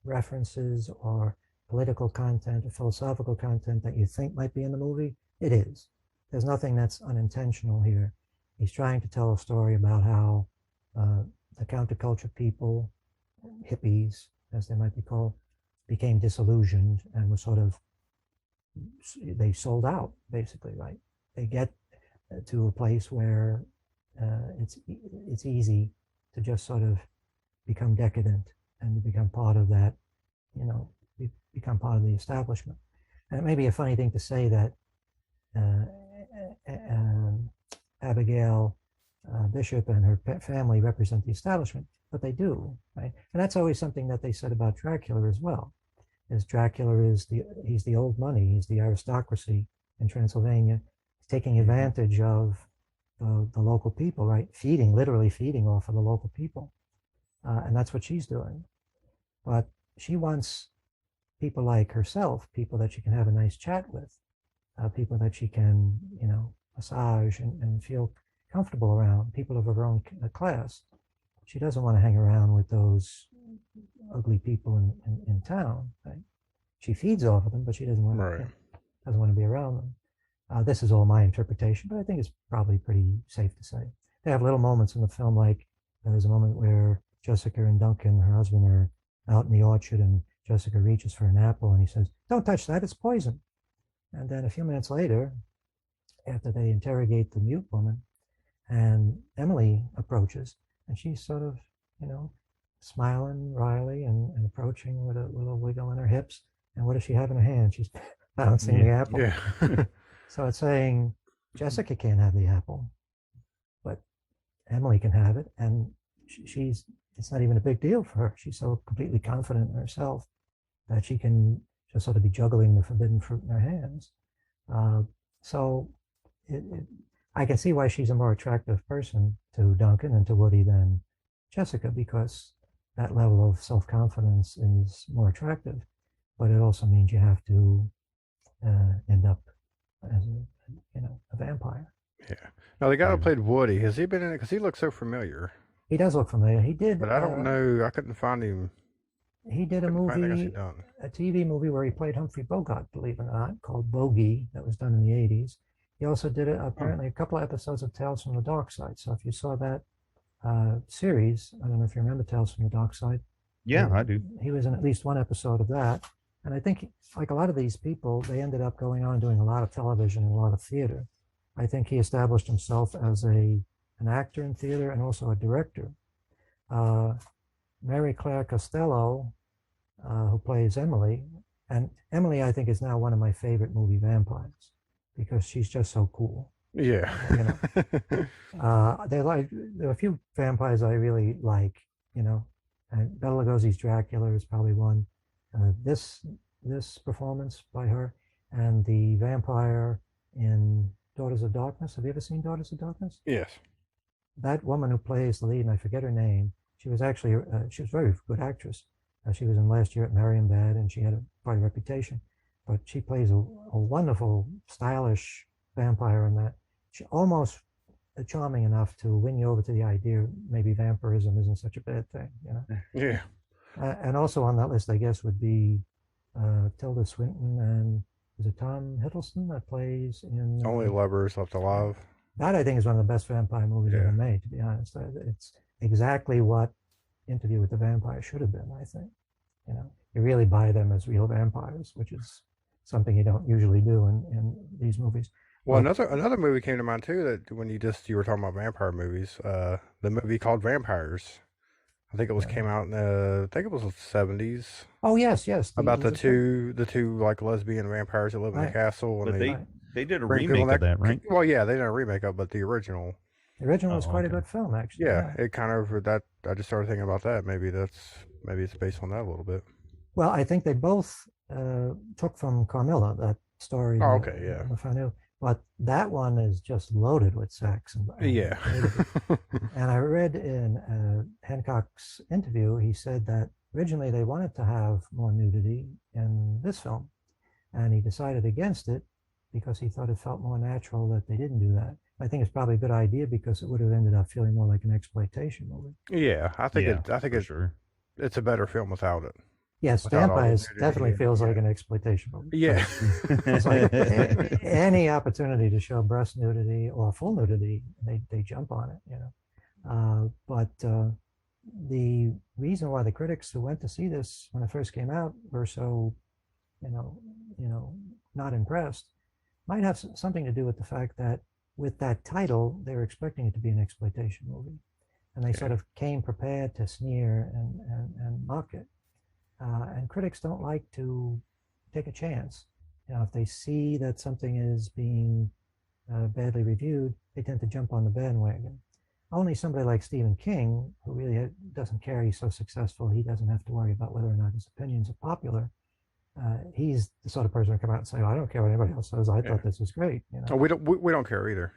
references or political content or philosophical content that you think might be in the movie, it is. There's nothing that's unintentional here. He's trying to tell a story about how the counterculture people, hippies, as they might be called, became disillusioned and were sort of, they sold out, basically, right? They get to a place where it's easy to just sort of become decadent and to become part of that, become part of the establishment. And it may be a funny thing to say that Abigail Bishop and her family represent the establishment, but they do, right? And that's always something that they said about Dracula as well. Is Dracula he's the old money, he's the aristocracy in Transylvania, taking advantage of the local people, right? Literally feeding off of the local people. And that's what she's doing. But she wants people like herself, people that she can have a nice chat with, people that she can, massage and feel comfortable around, people of her own class. She doesn't want to hang around with those ugly people in town, right? She feeds off of them, but she doesn't want to be around them. This is all my interpretation, but I think it's probably pretty safe to say. They have little moments in the film, like there's a moment where Jessica and Duncan, her husband, are out in the orchard, and Jessica reaches for an apple, and he says, "Don't touch that, it's poison." And then a few minutes later, after they interrogate the mute woman, and Emily approaches, and she's sort of, smiling wryly and approaching with a little wiggle in her hips. And what does she have in her hand? She's bouncing the apple. Yeah. So it's saying Jessica can't have the apple, but Emily can have it, and it's not even a big deal for her. She's so completely confident in herself that she can just sort of be juggling the forbidden fruit in her hands. So I can see why she's a more attractive person to Duncan and to Woody than Jessica, because that level of self-confidence is more attractive. But it also means you have to end up as a vampire. Yeah. Now the guy who played Woody, has he been in it? Because he looks so familiar. He does look familiar. He did, but I don't know. I couldn't find him. He did a movie, a TV movie where he played Humphrey Bogart, believe it or not, called Bogey, that was done in the 80s. He also did apparently a couple of episodes of Tales from the Dark Side. So if you saw that series, I don't know if you remember Tales from the Dark Side. Yeah, I do. He was in at least one episode of that. And I think, like a lot of these people, they ended up going on and doing a lot of television and a lot of theater. I think he established himself as an actor in theater and also a director. Mary Claire Costello, who plays Emily, and Emily, I think, is now one of my favorite movie vampires because she's just so cool. Yeah. There are a few vampires I really like, and Bela Lugosi's Dracula is probably one. This performance by her, and the vampire in Daughters of Darkness. Have you ever seen Daughters of Darkness? Yes. That woman who plays the lead, and I forget her name, she was actually she was a very good actress. She was in Last Year at Marienbad, and she had quite a reputation. But she plays a wonderful, stylish vampire in that. She almost charming enough to win you over to the idea maybe vampirism isn't such a bad thing. Yeah. And also on that list, I guess, would be Tilda Swinton and is it Tom Hiddleston that plays in Only Lovers Left Alive? That I think is one of the best vampire movies ever made, to be honest. It's exactly what Interview with the Vampire should have been, I think. You really buy them as real vampires, which is something you don't usually do in these movies. Well, another movie came to mind too, that when you were talking about vampire movies, the movie called Vampires. I think it came out in I think it was the 70s. Oh yes. About the two like lesbian vampires that live in the castle, and but they did a remake of that, right? Well, yeah, they did a remake of, but the original. The original was quite a good film, actually. Yeah, it kind of that. I just started thinking about that. Maybe it's based on that a little bit. Well, I think they both took from Carmilla, that story. Oh, okay, yeah. But that one is just loaded with sex. Yeah. And I read in Hancock's interview, he said that originally they wanted to have more nudity in this film, and he decided against it because he thought it felt more natural that they didn't do that. I think it's probably a good idea because it would have ended up feeling more like an exploitation movie. Yeah, I think Yeah, I think for sure. it's a better film without it. Yes, Without all the Vampires nudity definitely and- feels like yeah. an exploitation movie. Yeah. It's like any opportunity to show breast nudity or full nudity, they jump on it, you know. But the reason why the critics who went to see this when it first came out were so, you know, not impressed, might have something to do with the fact that with that title, they were expecting it to be an exploitation movie, and they sort of came prepared to sneer and mock it. And critics don't like to take a chance. You know, if they see that something is being badly reviewed, they tend to jump on the bandwagon. Only somebody like Stephen King, who really doesn't care, he's so successful, he doesn't have to worry about whether or not his opinions are popular. He's the sort of person to come out and say, oh, I don't care what anybody else says. I thought this was great. You know? Oh, we don't care either.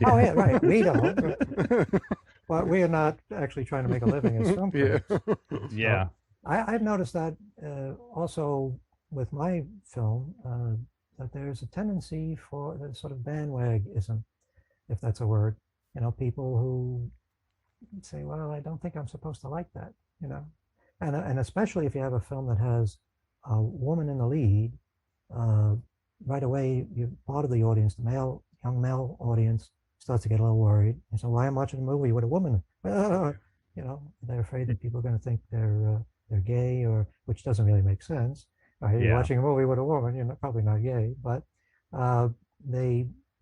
Oh, yeah, right. We don't. But we are not actually trying to make a living as film critics. Yeah. I've noticed that also with my film, that there's a tendency for the sort of bandwagism, if that's a word. You know, people who say, well, I don't think I'm supposed to like that, you know. And especially if you have a film that has a woman in the lead, right away, part of the audience, the young male audience, starts to get a little worried. And so, why am I watching a movie with a woman? You know, they're afraid that people are going to think they're gay, or which doesn't really make sense. Right? You're watching a movie with a woman, you're probably not gay, but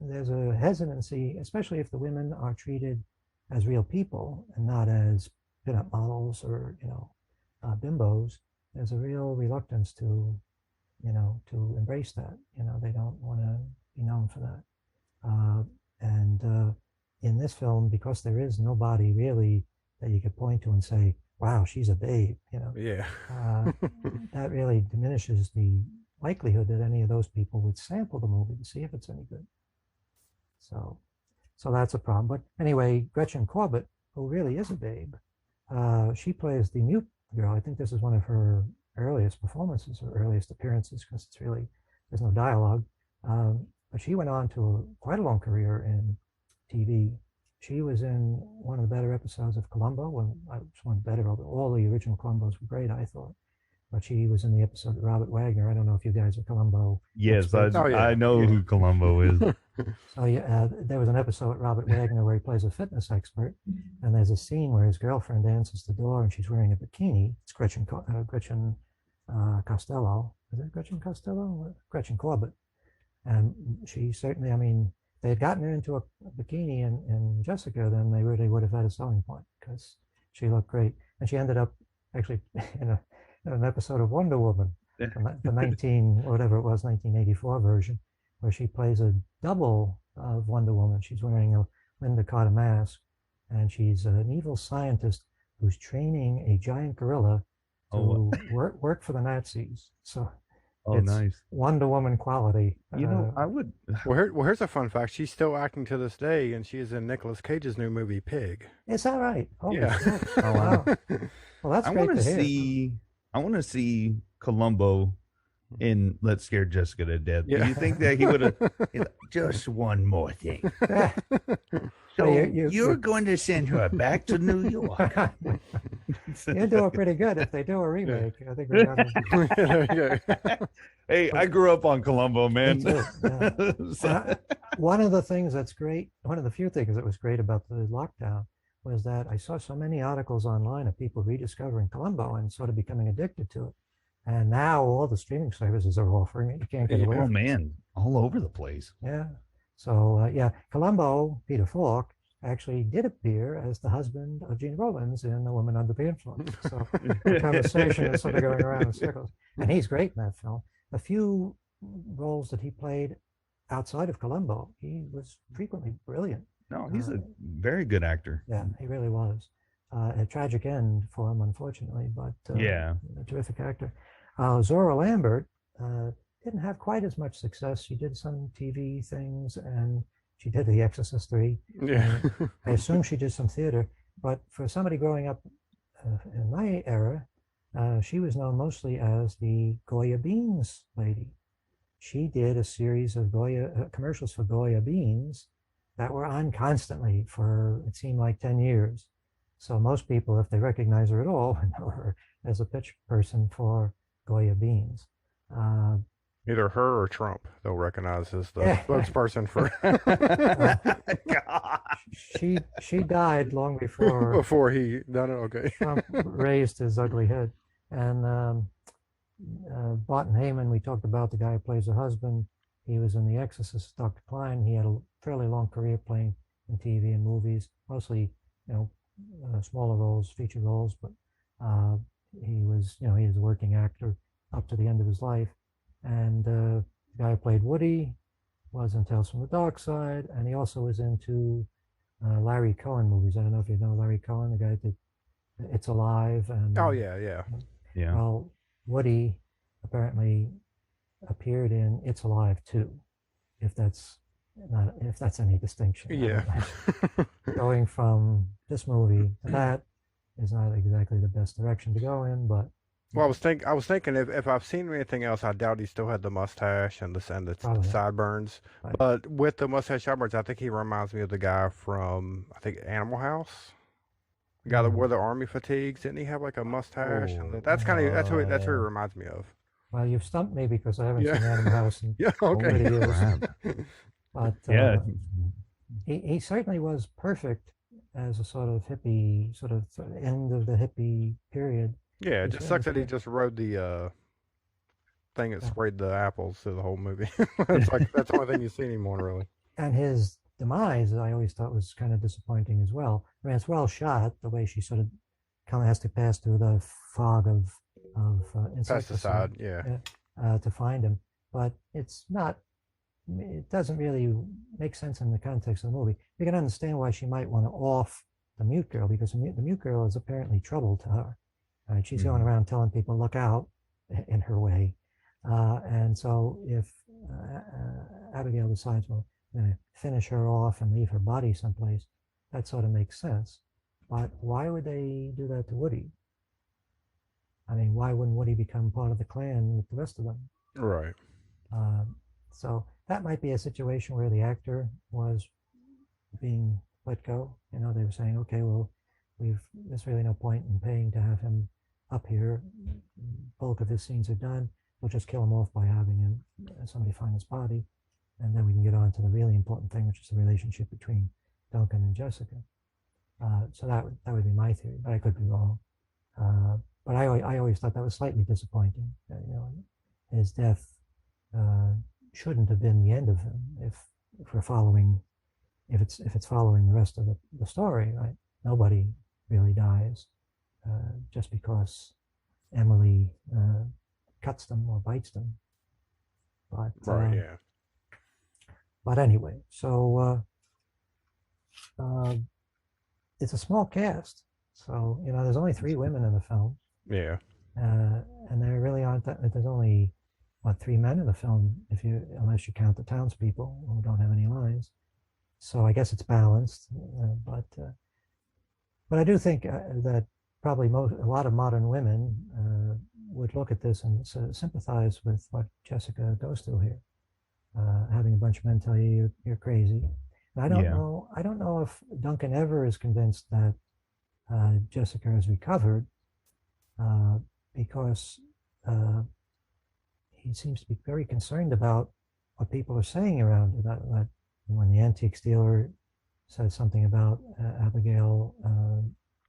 there's a hesitancy, especially if the women are treated as real people and not as pinup models or, you know, bimbos. There's a real reluctance to, you know, to embrace that. You know, they don't want to be known for that. And in this film, because there is nobody really that you could point to and say, wow, she's a babe, you know. Yeah. That really diminishes the likelihood that any of those people would sample the movie to see if it's any good. So that's a problem. But anyway, Gretchen Corbett, who really is a babe, she plays the mute girl. I think this is one of her earliest performances or earliest appearances, because it's really, there's no dialogue. But she went on to quite a long career in TV. She was in one of the better episodes of Columbo. When I was one better, all the original Columbos were great, I thought. But she was in the episode of Robert Wagner. I don't know if you guys are Columbo. Yes, I know who Columbo is. So yeah, there was an episode with Robert Wagner where he plays a fitness expert, and there's a scene where his girlfriend answers the door and she's wearing a bikini. It's Gretchen Costello. Is it Gretchen Costello? Gretchen Corbett. And she certainly, I mean, they had gotten her into a bikini in Jessica, then they really would have had a selling point because she looked great. And she ended up actually in an episode of Wonder Woman, the 1984 version, where she plays a double of Wonder Woman. She's wearing a Linda Carter mask, and she's an evil scientist who's training a giant gorilla to work for the Nazis. So it's nice. Wonder Woman quality. You know, I would. Well, here's a fun fact. She's still acting to this day, and she is in Nicolas Cage's new movie, Pig. Is that right? Oh, Yeah. Oh, wow. Well, that's great to hear. I want to see Columbo in Let's Scare Jessica to Death. Yeah. Do you think that he would have just one more thing? So you're going to send her back to New York. You're doing pretty good. If they do a remake, I think we're gonna... There you go. Hey, I grew up on Columbo, man. Me too, yeah. So- One of the things that's great, one of the few things that was great about the lockdown was that I saw so many articles online of people rediscovering Columbo and sort of becoming addicted to it. And now all the streaming services are offering it. You can't get away Oh from it. man, all over the place. Yeah. So yeah, Columbo, Peter Falk, actually did appear as the husband of Gene Rollins in The Woman Under the Influence. So the conversation is sort of going around in circles. And he's great in that film. A few roles that he played outside of Columbo, he was frequently brilliant. No, he's a very good actor. Yeah, he really was. A tragic end for him, unfortunately, but Yeah. a terrific actor. Zora Lambert didn't have quite as much success. She did some TV things, and she did The Exorcist 3. Yeah. I assume she did some theater, but for somebody growing up in my era, She was known mostly as the Goya Beans lady. She did a series of Goya commercials for Goya beans that were on constantly for, it seemed like, 10 years. So most people, if they recognize her at all, know her as a pitch person for Goya beans. Uh, Either her or Trump, they'll recognize as the spokesperson for. God. she died long before Before he done it. Okay. Trump raised his ugly head. And Barton Heyman, we talked about, the guy who plays the husband. He was in The Exorcist, Dr. Klein. He had a fairly long career playing in TV and movies, mostly, smaller roles, feature roles, but he was a working actor up to the end of his life. And the guy who played Woody was in Tales from the Dark Side, and he also was into Larry Cohen movies. I don't know if you know Larry Cohen, the guy that did It's Alive. And Oh yeah, yeah. Yeah. well, Woody apparently appeared in It's Alive too, if that's any distinction. Yeah. Going from this movie to that is not exactly the best direction to go in, but Well, I was thinking if I've seen anything else, I doubt he still had the mustache and the Probably. sideburns. Right. But with the mustache sideburns, I think he reminds me of the guy from I think Animal House. The guy that wore the army fatigues. Didn't he have like a mustache? And that's that's who he reminds me of. well, you've stumped me because I haven't Yeah. seen Animal House in Yeah. Okay. many years. Crap. But Yeah. he certainly was perfect as a sort of hippie, sort of end of the hippie period. Yeah. It He's just really sucks that he good. just rode the thing that Yeah. sprayed the apples through the whole movie. It's like that's the only thing you see anymore, really. And his demise, I always thought, was kind of disappointing as well. I mean, it's well shot, the way she sort of kind of has to pass through the fog of insecticide, Pesticide. Yeah. to find him, but it's not. It doesn't really make sense in the context of the movie. You can understand why she might want to off the mute girl, because the mute girl is apparently trouble to her. Right? She's going around telling people, "Look out," in her way, and so if Abigail decides, well, I'm going to finish her off and leave her body someplace, that sort of makes sense. But why would they do that to Woody? I mean, why wouldn't Woody become part of the clan with the rest of them? Right. So that might be a situation where the actor was being let go. They were saying, okay, well, there's really no point in paying to have him up here. Bulk of his scenes are done. We'll just kill him off by having somebody find his body, and then we can get on to the really important thing, which is the relationship between Duncan and Jessica. So that would be my theory, but I could be wrong. But I always thought that was slightly disappointing. His death shouldn't have been the end of him if we're following, if it's following the rest of the story, right? Nobody really dies just because Emily cuts them or bites them. But Right. Yeah. but anyway, so it's a small cast. So there's only 3 women in the film, Yeah. and there really aren't that. There's only 3 men in the film, unless you count the townspeople who don't have any lines. So I guess it's balanced, but I do think that probably a lot of modern women would look at this and sympathize with what Jessica goes through here, having a bunch of men tell you you're crazy. And I don't know if Duncan ever is convinced that Jessica has recovered, because he seems to be very concerned about what people are saying around her. That when the antique dealer says something about Abigail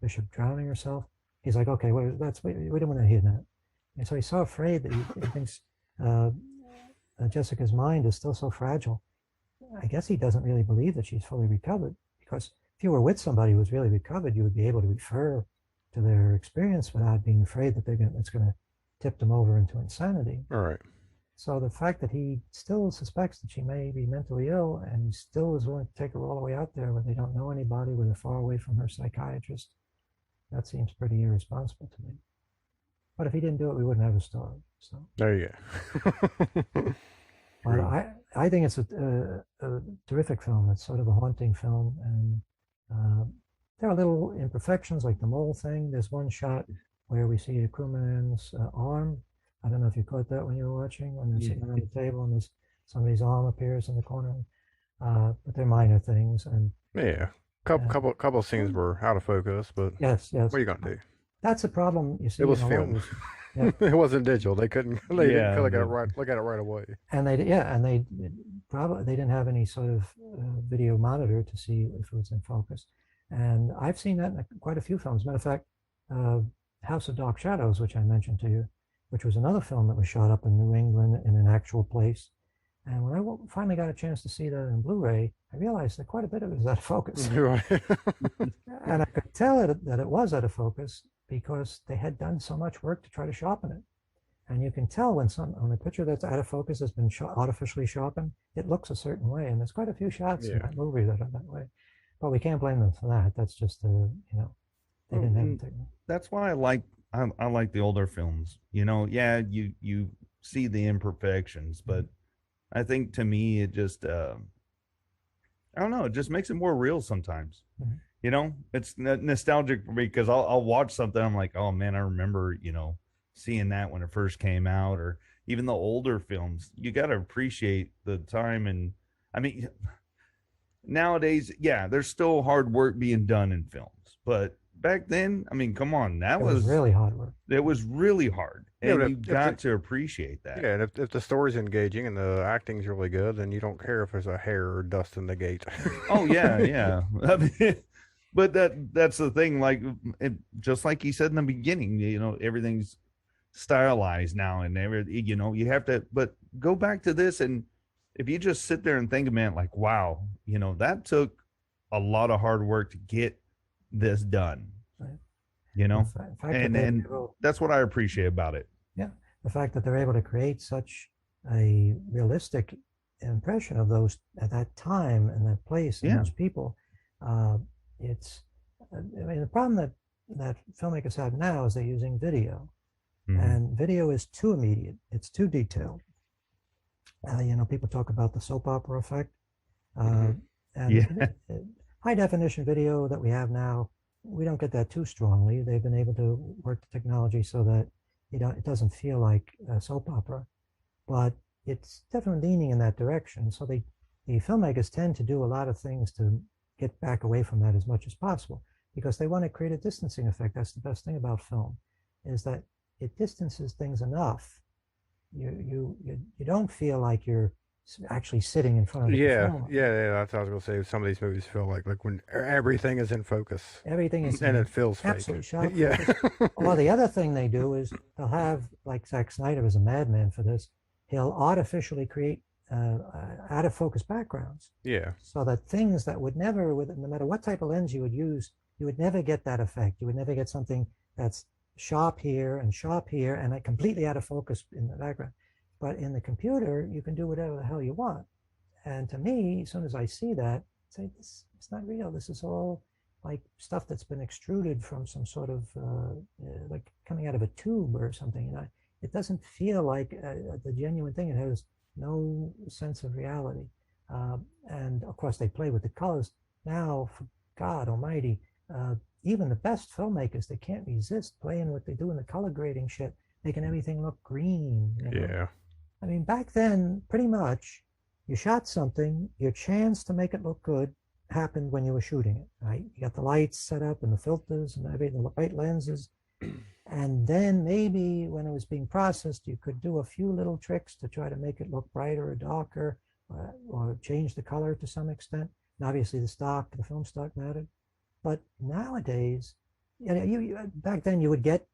Bishop drowning herself, he's like, okay, we don't want to hear that. And so he's so afraid that he thinks Jessica's mind is still so fragile. I guess he doesn't really believe that she's fully recovered, because if you were with somebody who was really recovered, you would be able to refer to their experience without being afraid that it's going to tip them over into insanity. All right. So the fact that he still suspects that she may be mentally ill, and he still is willing to take her all the way out there where they don't know anybody, where they're far away from her psychiatrist, that seems pretty irresponsible to me. But if he didn't do it, we wouldn't have a story. So There you go. but I think it's a terrific film. It's sort of a haunting film, and there are little imperfections like the mole thing. There's one shot where we see a crewman's arm. I don't know if you caught that when you were watching, when they're sitting around the table and somebody's arm appears in the corner. But they're minor things, and Yeah. Couple scenes were out of focus, but yes, what are you gonna do? that's a problem you see. It was in a lot of film. these- yeah. It wasn't digital. They didn't Yeah, look at it right away. And they probably they didn't have any sort of video monitor to see if it was in focus. And I've seen that in quite a few films. Matter of fact, House of Dark Shadows, which I mentioned to you, which was another film that was shot up in New England in an actual place. And when I finally got a chance to see that in Blu-ray, I realized that quite a bit of it was out of focus. Right. And I could tell that it was out of focus because they had done so much work to try to sharpen it. And you can tell when on a picture that's out of focus has been artificially sharpened, it looks a certain way. And there's quite a few shots in that movie that are that way. But we can't blame them for that. That's just they didn't have the technology. That's why I like the older films. Yeah, you see the imperfections, but I think to me it just I don't know, it just makes it more real sometimes. It's nostalgic for me because I'll watch something, I'm like, oh man, I remember seeing that when it first came out. Or even the older films, you got to appreciate the time. And I mean, nowadays, yeah, there's still hard work being done in films, but back then, I mean, come on, that was really hard work. It was really hard, and you got to appreciate that. Yeah, and if the story's engaging and the acting's really good, then you don't care if there's a hair or dust in the gate. Oh yeah. I mean, but that's the thing. Like, just like he said in the beginning, everything's stylized now, and you have to. But go back to this, and if you just sit there and think, man, like, wow, that took a lot of hard work to get this done. Right. And that's what I appreciate about it. Yeah, the fact that they're able to create such a realistic impression of those at that time and that place and those people. It's, I mean, the problem that filmmakers have now is they're using video, and video is too immediate. It's too detailed. People talk about the soap opera effect, and high definition video that we have now, we don't get that too strongly. They've been able to work the technology so that it doesn't feel like a soap opera, but it's definitely leaning in that direction. So the filmmakers tend to do a lot of things to get back away from that as much as possible because they want to create a distancing effect. That's the best thing about film, is that it distances things enough. You don't feel like you're actually sitting in front of the film. Yeah, that's what I was gonna say. Some of these movies feel like when everything is in focus. Everything is and it feels absolutely fake. sharp. Yeah. Or the other thing they do is they'll have, like Zack Snyder is a madman for this, he'll artificially create out of focus backgrounds. Yeah. So that things that would never, no matter what type of lens you would use, you would never get that effect. You would never get something that's sharp here and completely out of focus in the background. But in the computer, you can do whatever the hell you want. And to me, as soon as I see that, I say, it's not real. This is all like stuff that's been extruded from some sort of, like coming out of a tube or something. It doesn't feel like the genuine thing. It has no sense of reality. And of course, they play with the colors. Now, for God almighty, even the best filmmakers, they can't resist playing what they do in the color grading shit, making everything look green. Yeah. I mean, back then, pretty much, you shot something, your chance to make it look good happened when you were shooting it, right? You got the lights set up and the filters and everything, the right lenses. And then maybe when it was being processed, you could do a few little tricks to try to make it look brighter or darker or change the color to some extent. And obviously, the film stock mattered. But nowadays, back then you would get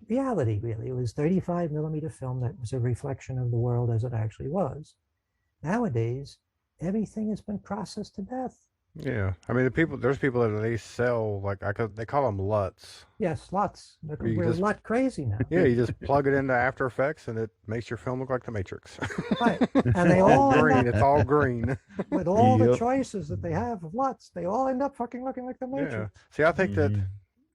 reality, really. It was 35 millimeter film that was a reflection of the world as it actually was. Nowadays, everything has been processed to death. Yeah, I mean, there's people that they sell they call them LUTs. Yes, LUTs. We're LUT crazy now. Yeah, you just plug it into After Effects and it makes your film look like the Matrix. Right, and they all green. It's all green. With all the choices that they have of LUTs, they all end up fucking looking like the Matrix. Yeah. See, I think that,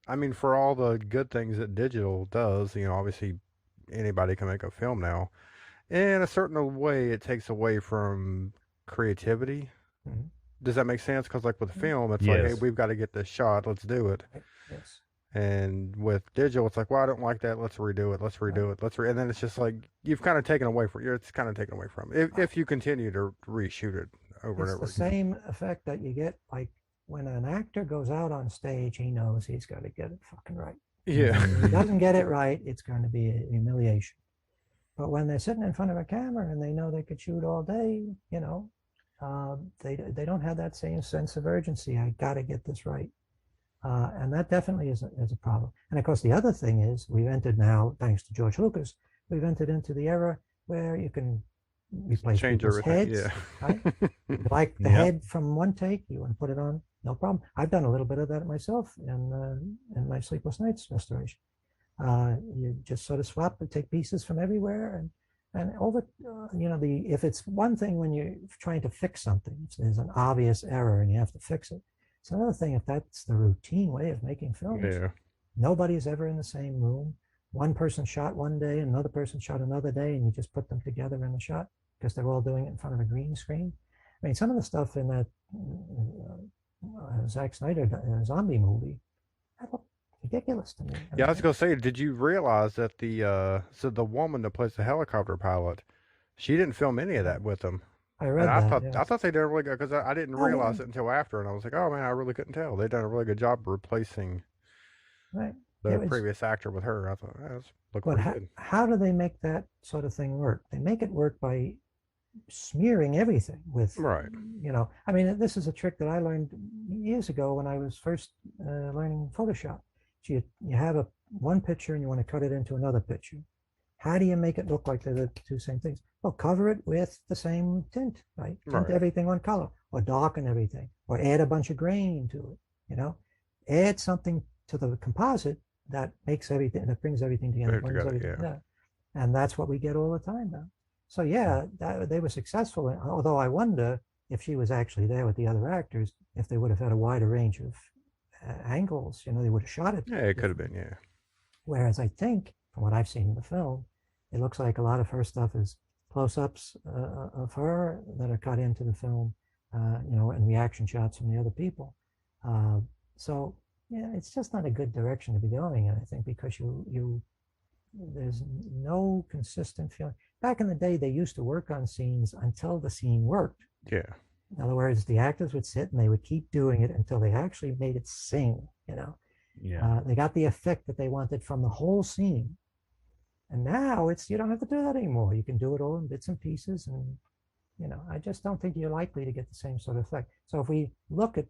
I mean, for all the good things that digital does, obviously anybody can make a film now. In a certain way, it takes away from creativity. Does that make sense? Because like with film, it's like, hey, we've got to get this shot. Let's do it. Yes. And with digital, it's like, well, I don't like that. Let's redo it. Let's redo it. And then it's just like you've kind of taken away from. It's kind of taken away from it if you continue to reshoot it over and It's over the again. same effect that you get like when an actor goes out on stage, he knows he's got to get it fucking right. Yeah. If he doesn't get it right, it's going to be a humiliation. But when they're sitting in front of a camera and they know they could shoot all day, they don't have that same sense of urgency. I got to get this right. And that definitely is a problem. And of course, the other thing is we've entered now, thanks to George Lucas, we've entered into the era where you can replace Change people's everything. heads. Yeah. Right? Like the head from one take, you want to put it on, no problem. I've done a little bit of that myself in my Sleepless Nights restoration. You just sort of swap and take pieces from everywhere, and over, if it's one thing when you're trying to fix something, if there's an obvious error and you have to fix it. It's another thing if that's the routine way of making films. Yeah. Nobody's ever in the same room. One person shot one day, another person shot another day, and you just put them together in the shot because they're all doing it in front of a green screen. I mean, some of the stuff in that Zack Snyder zombie movie, that looked ridiculous to me. Yeah, I was gonna say, did you realize that the woman that plays the helicopter pilot, she didn't film any of that with them? I read And that. I thought they did a really good because I didn't Oh, realize yeah. it until after, and I was like, oh man, I really couldn't tell. They done a really good job replacing Right. the It was, previous actor with her. I thought that looked but pretty good. how do they make that sort of thing work? They make it work by smearing everything with, Right. I mean, this is a trick that I learned years ago when I was first learning Photoshop. So you have one picture and you want to cut it into another picture. How do you make it look like they're the two same things? Well, cover it with the same tint, right? Tint Right. everything one color, or darken everything, or add a bunch of grain to it. Add something to the composite that makes everything, that brings everything together. Put it together, yeah. Yeah. And that's what we get all the time now. So yeah, they were successful. Although I wonder if she was actually there with the other actors, if they would have had a wider range of angles. They would have shot it. Yeah, it could have been. Yeah. Whereas I think, from what I've seen in the film, it looks like a lot of her stuff is close-ups of her that are cut into the film, and reaction shots from the other people. So yeah, it's just not a good direction to be going in, I think, because there's no consistent feeling. Back in the day, they used to work on scenes until the scene worked. Yeah. In other words, the actors would sit and they would keep doing it until they actually made it sing. Yeah. They got the effect that they wanted from the whole scene. And now you don't have to do that anymore. You can do it all in bits and pieces. And, I just don't think you're likely to get the same sort of effect. So if we look at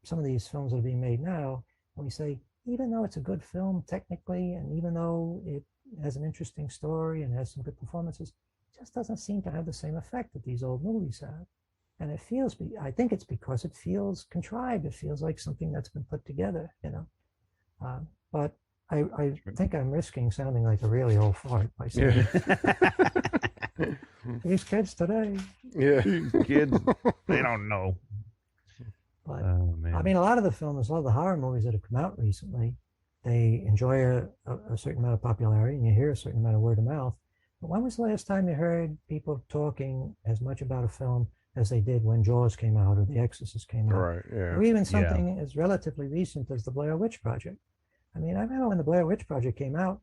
some of these films that are being made now, and we say, even though it's a good film technically, and even though it has an interesting story and has some good performances, it just doesn't seem to have the same effect that these old movies have. And I think it's because it feels contrived. It feels like something that's been put together, But I think I'm risking sounding like a really old fart by saying these kids today. Yeah. Kids, they don't know. But Oh man. I mean, a lot of the horror movies that have come out recently, they enjoy a certain amount of popularity, and you hear a certain amount of word of mouth. But when was the last time you heard people talking as much about a film as they did when Jaws came out or The Exorcist came out? Right. Yeah. Or even something as relatively recent as the Blair Witch Project. I mean, I remember when the Blair Witch Project came out,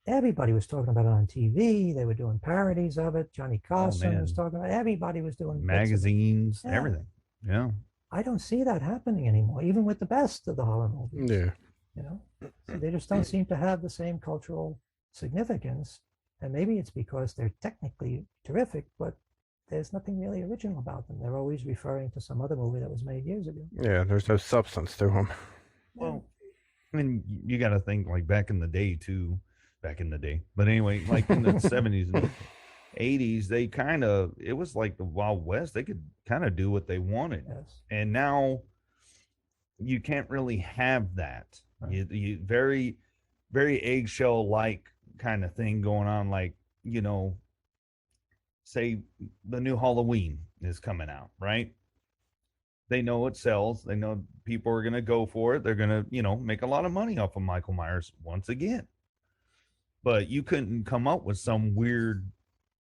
everybody was talking about it on TV. They were doing parodies of it. Johnny Carson was talking about it. Everybody was doing magazines, Yeah. everything. Yeah. I don't see that happening anymore, even with the best of the horror movies. Yeah. So they just don't seem to have the same cultural significance. And maybe it's because they're technically terrific, but there's nothing really original about them. They're always referring to some other movie that was made years ago. Yeah. There's no substance to them. Well, I mean, you got to think like back in the day too. Back in the day, but anyway, like in the 70s and 80s, it was like the Wild West. They could kind of do what they wanted. Yes. And now you can't really have that. Right. You very, very eggshell like kind of thing going on. Like, say the new Halloween is coming out, right? They know it sells. They know people are going to go for it. They're going to, make a lot of money off of Michael Myers once again. But you couldn't come up with some weird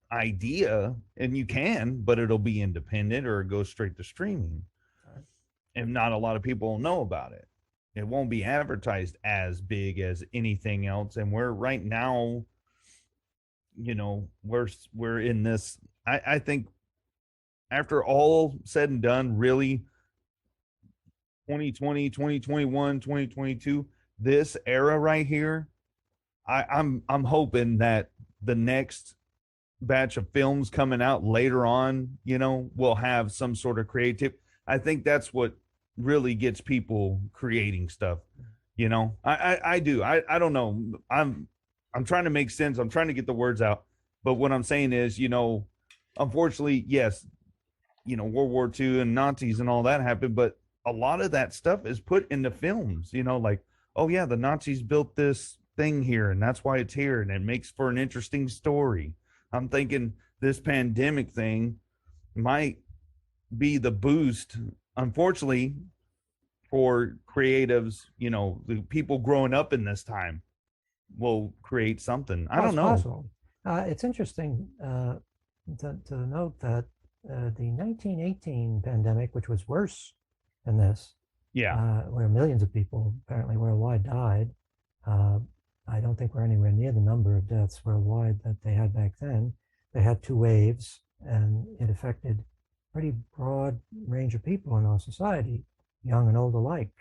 idea, and you can, but it'll be independent or go straight to streaming. Right. And not a lot of people know about it. it won't be advertised as big as anything else. And we're right now, we're in this. I think after all said and done, really 2020, 2021, 2022, this era right here, I'm hoping that the next batch of films coming out later on, will have some sort of creative. I think that's what really gets people creating stuff. I do. I don't know. I'm trying to make sense. I'm trying to get the words out. But what I'm saying is, unfortunately, yes, World War II and Nazis and all that happened, but a lot of that stuff is put into films, like, oh yeah, the Nazis built this thing here and that's why it's here, and it makes for an interesting story. I'm thinking this pandemic thing might be the boost, unfortunately, for creatives, the people growing up in this time will create something. I don't know. Possible. It's interesting to note that the 1918 pandemic, which was worse than this, where millions of people apparently worldwide died, I don't think we're anywhere near the number of deaths worldwide that they had back then. They had 2 waves, and it affected a pretty broad range of people in our society, young and old alike,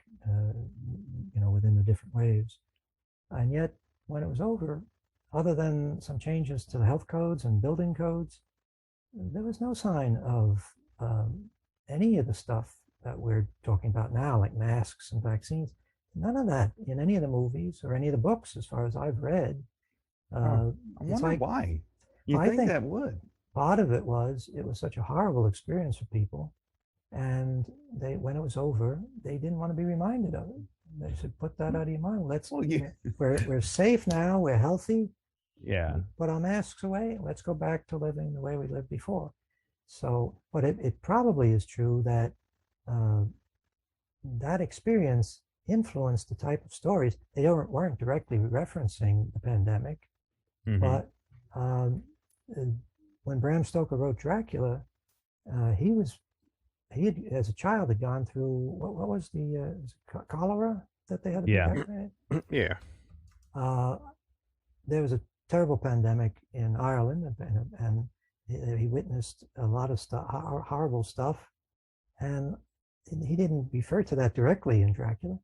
within the different waves. And yet, when it was over, other than some changes to the health codes and building codes, there was no sign of any of the stuff that we're talking about now, like masks and vaccines. None of that in any of the movies or any of the books, as far as I've read. I wonder why. I think that would. Part of it was such a horrible experience for people, and when it was over, they didn't want to be reminded of it. They said, "Put that out of your mind. We're safe now. We're healthy. Yeah. Put our masks away. Let's go back to living the way we lived before." So, but it probably is true that that experience influenced the type of stories. They weren't directly referencing the pandemic, but when Bram Stoker wrote Dracula, he had, as a child, had gone through what was the cholera that they had to be Yeah. There was a terrible pandemic in Ireland, and he witnessed a lot of stuff, horrible stuff, and he didn't refer to that directly in Dracula,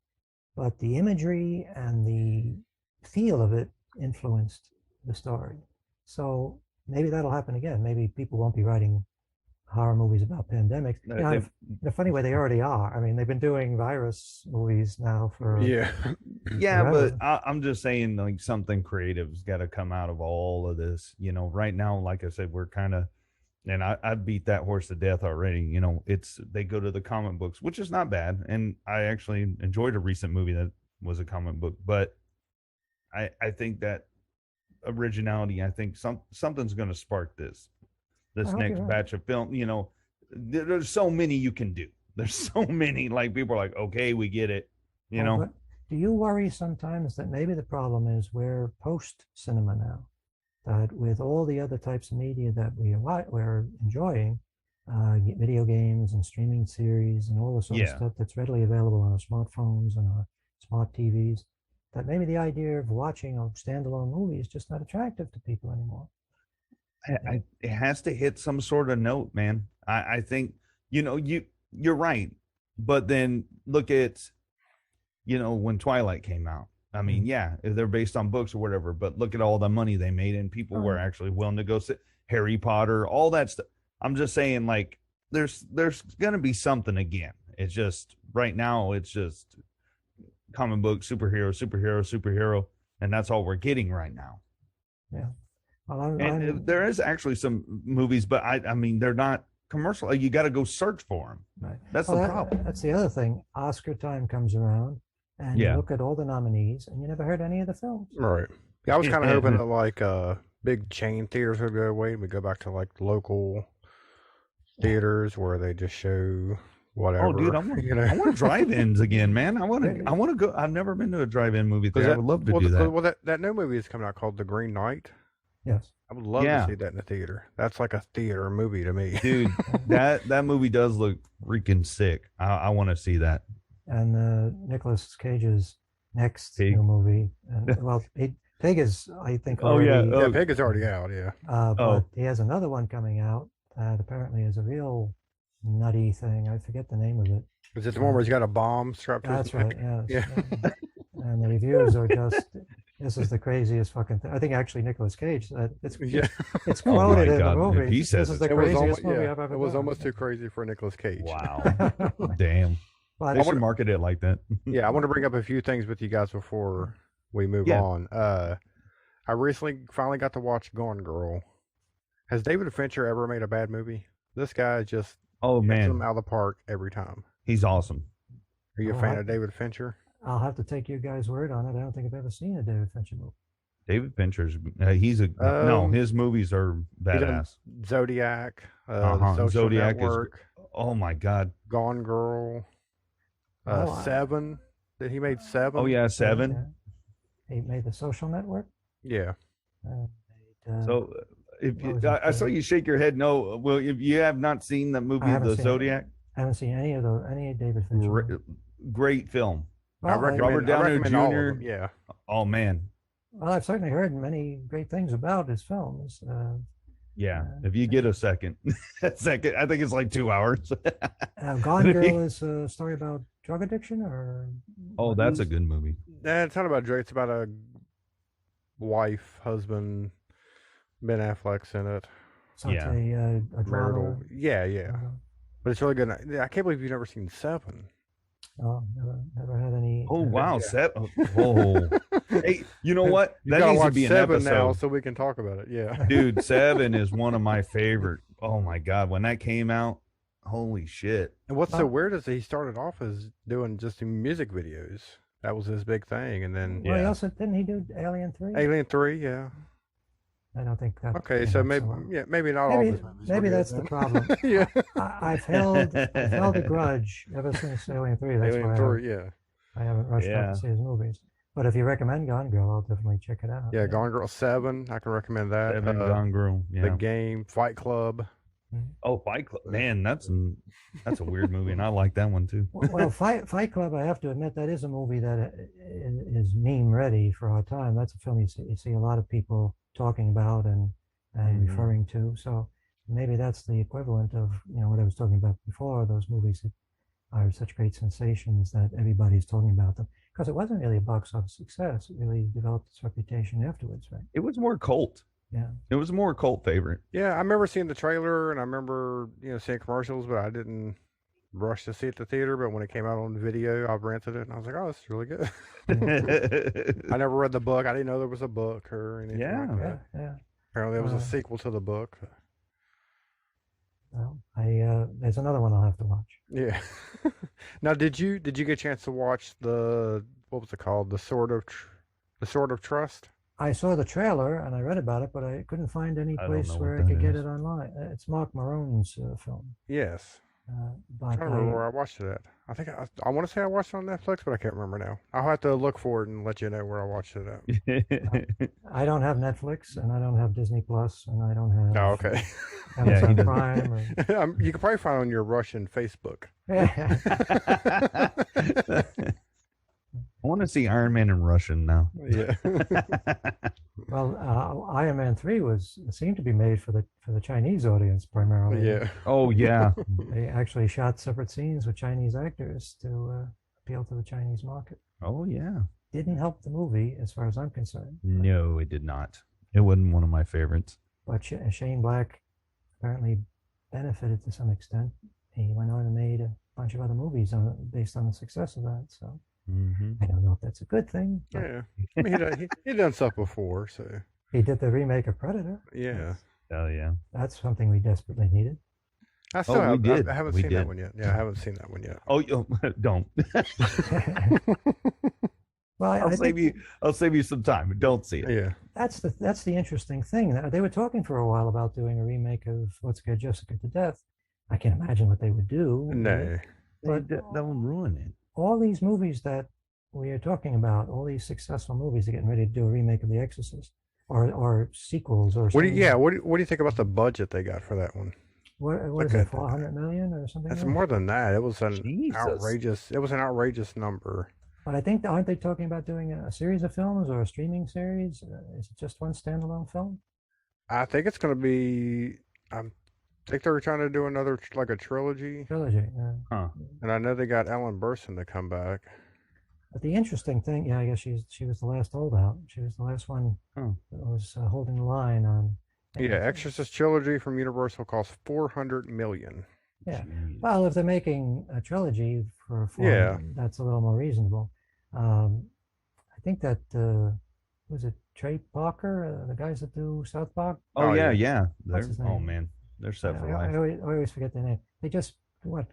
but the imagery and the feel of it influenced the story. So maybe that'll happen again. Maybe people won't be writing horror movies about pandemics. In a funny way, they already are. I mean, they've been doing virus movies now for but I'm just saying, like, something creative's got to come out of all of this. Right now, like I said, we're kind of, and I beat that horse to death already. They go to the comic books, which is not bad, and I actually enjoyed a recent movie that was a comic book, but I think that originality, I think something's going to spark this next batch of film. There's so many you can do. There's so many, like, people are like, okay, we get it. But do you worry sometimes that maybe the problem is we're post cinema now, that with all the other types of media that we're enjoying, video games and streaming series and all the sort of stuff that's readily available on our smartphones and our smart TVs, that maybe the idea of watching a standalone movie is just not attractive to people anymore? It has to hit some sort of note, man. I think, you're right. But then look at, when Twilight came out. I mean, they're based on books or whatever, but look at all the money they made, and people were actually willing to go see Harry Potter, all that stuff. I'm just saying, like, there's going to be something again. It's just, right now, it's just comic book, superhero, and that's all we're getting right now. Yeah. Well, there is actually some movies, but I mean, they're not commercial. You got to go search for them. Right. That's the problem. That's the other thing. Oscar time comes around, and you look at all the nominees, and you never heard any of the films. Right. Yeah, I was kind of hoping that, like, big chain theaters would go away, and we go back to, like, local theaters where they just show whatever. Oh, dude, I want drive-ins again, man. I want to go. I've never been to a drive-in movie theater. I would love to do that. Well, that new movie is coming out called The Green Knight. Yes. I would love to see that in the theater. That's like a theater movie to me. Dude, that movie does look freaking sick. I want to see that. and Nicolas Cage's next Pig. new movie. Well, Pig is, I think, Oh, yeah. already. Yeah, Pig is already out. Yeah. But he has another one coming out that apparently is a real nutty thing. I forget the name of it. Is it the one where he's got a bomb strapped to his That's right. neck? Yes. Yeah. And the reviews are just, this is the craziest fucking thing. I think actually Nicolas Cage said it's Yeah. it's Oh my quoted in God, the if movie. he This says is it. the It was craziest almost, movie yeah, I've ever it was done. almost too crazy for Nicolas Cage. Wow. Damn. But They should market it like that. Yeah, I want to bring up a few things with you guys before we move Yeah. on. I recently finally got to watch Gone Girl. Has David Fincher ever made a bad movie? This guy just Oh, hits man. them out of the park every time. He's awesome. Are you a Oh, fan I- of David Fincher? I'll have to take you guys' word on it. I don't think I've ever seen a David Fincher movie. David Fincher's, he's a, no, his movies are He done badass. Zodiac, Uh-huh. Social Zodiac is- Network, Oh, my God. Gone Girl, Oh, Seven. Did he made Seven? Oh, yeah, Seven. Yeah. He made The Social Network. Yeah. So if what was you, it, I saw you shake your head no. Well, if you have not seen the movie haven't The seen it. Zodiac, I haven't seen any of David Fincher. great, movies. great film. I Well, recommend, Robert I Downey recommend all of Jr.. them. Yeah. Oh, man. well, I've certainly heard many great things about his films. Yeah. If you get a second, I think it's like 2 hours. Gone Girl is a story about drug addiction, or Oh, that's a good movie. It's not about Drake. It's about a wife, husband. Ben Affleck's in it. so it's Yeah. a drama. Marital. Yeah, yeah. Uh, But it's really good. I can't believe you've never seen Seven. Oh, never had any. Oh, wow. Yeah. Oh. Hey, you know what? You That gotta needs to watch be an Seven episode. now, so we can talk about it. Yeah. Dude, Seven is one of my favorite. Oh, my God. When that came out, holy shit. And what's so Well- weird is that he started off as doing just music videos. That was his big thing, and then Well, he Yeah. also didn't he do Alien 3? Alien 3. Yeah. I don't think that. Okay, came so out maybe well. maybe not all of Maybe, his movies. were maybe good that's the then. problem. Yeah. I've held a grudge ever since Alien 3. That's Alien why 3. Yeah. I haven't rushed out Yeah. to see his movies. But if you recommend Gone Girl, I'll definitely check it out. Yeah. Gone Girl 7. I can recommend that. Seven, Gone Girl. The Yeah. Game, Fight Club. Oh, Fight Club. Man, that's a weird movie, and I like that one too. Well, Fight Club, I have to admit, that is a movie that is meme ready for our time. That's a film you see a lot of people talking about and Mhm. referring to. So maybe that's the equivalent of what I was talking about before. Those movies that are such great sensations that everybody's talking about them, because it wasn't really a box office success. It really developed its reputation afterwards, right? It was more cult. Yeah. It was more a cult favorite. Yeah, I remember seeing the trailer, and I remember seeing commercials, but I didn't rush to see it at the theater. But when it came out on video, I rented it, and I was like, "Oh, this is really good." I never read the book. I didn't know there was a book or anything Yeah. like that. Yeah. Apparently, there was a Uh, sequel to the book. Well, there's another one I'll have to watch. Yeah. Now, did you get a chance to watch what was it called? The Sword of Trust? I saw the trailer and I read about it, but I couldn't find any I don't place know where what I could that get is. it online. It's Mark Maron's film. Yes. But I'm trying to remember where I watched it at. I think I want to say I watched it on Netflix, but I can't remember now. I'll have to look for it and let you know where I watched it at. I don't have Netflix and I don't have Disney Plus and I don't have Oh, okay. Amazon doesn't. Prime. Or... You can probably find it on your Russian Facebook. I want to see Iron Man in Russian now. Yeah. Well, Iron Man 3 seemed to be made for the Chinese audience primarily. Yeah. Oh, yeah. They actually shot separate scenes with Chinese actors to appeal to the Chinese market. Oh, yeah. Didn't help the movie as far as I'm concerned. No, it did not. It wasn't one of my favorites. But Shane Black apparently benefited to some extent. He went on and made a bunch of other movies based on the success of that. So I don't know if that's a good thing. But Yeah. I mean, he'd done stuff before, so he did the remake of Predator. yeah. Oh, yeah. That's something we desperately needed. I still we did. I haven't We seen that did. one yet. Yeah, I haven't seen that one yet. Oh, don't. Well, I think I'll save you some time, but don't see it. Yeah. that's the interesting thing. They were talking for a while about doing a remake of Let's Get Jessica to Death. I can't imagine what they would do. No. But That would ruin it. all these movies that we are talking about, all these successful movies, are getting ready to do a remake of The Exorcist or sequels or What do something. you think about the budget they got for that one? What Look is it? at 400 million or something? It's like more than that. It was an Jesus. outrageous. It was an outrageous number. But I think aren't they talking about doing a series of films or a streaming series? Is it just one standalone film? I think it's going to be. I think they're trying to do another like a trilogy, Trilogy. Huh. and I know they got Ellen Burstyn to come back. But the interesting thing, yeah, I guess she was the last holdout. She was the last one Oh. that was holding the line on. Yeah, Exorcist trilogy from Universal costs 400 million. Yeah. Jeez. Well, if they're making a trilogy for four, Yeah. that's a little more reasonable. I think that was it Trey Parker, the guys that do South Park. Oh, Oh, yeah, yeah. yeah. What's They're, his oh name? man, they're set for I life. always forget their name. They just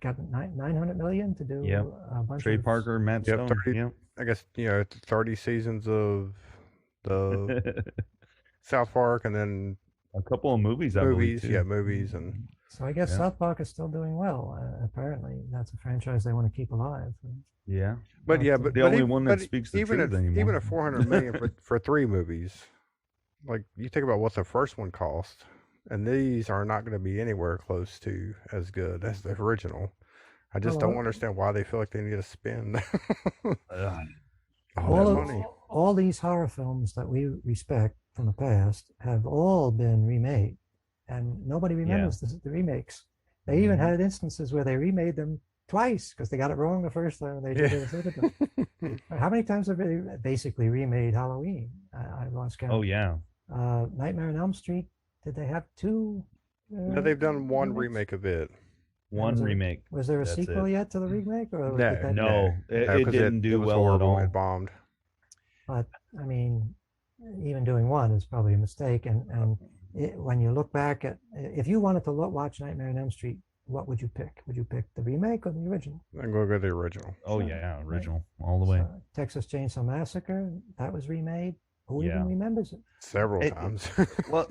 got 900 million to do Yep. a bunch Trey of Parker, Matt Yep, Stone. 30. Yep. I guess 30 seasons of the South Park, and then A couple of movies, I believe, movies. too. Yeah, movies, and So I guess Yeah. South Park is still doing well. Apparently, that's a franchise they want to keep alive. Yeah. but yeah, but The but only even- one that but speaks the even truth at anymore. even at 400 million for 3 movies, like you think about what the first one cost, and these are not going to be anywhere close to as good as the original. I just Well, don't understand why they feel like they need to spend Ugh. all that money. All these horror films that we respect from the past have all been remade, and nobody remembers the remakes. They even Mhm. had instances where they remade them twice because they got it wrong the first time. And they did it a third time. How many times have they basically remade Halloween? I lost count. Oh, yeah. Nightmare on Elm Street. Did they have 2? No, they've done one remakes? remake of it. One was it- remake. Was there a That's sequel it. yet to the remake, or No, did that, No, it 'cause didn't do was well at horrible. all. It bombed. But I mean, even doing one is probably a mistake. And when you look back at, if you wanted to watch Nightmare on Elm Street, what would you pick? Would you pick the remake or the original? I'm going to go the original. Oh, yeah. Original. All the way. So, Texas Chainsaw Massacre, that was remade. Who Yeah. even remembers it? Several It- times. Well,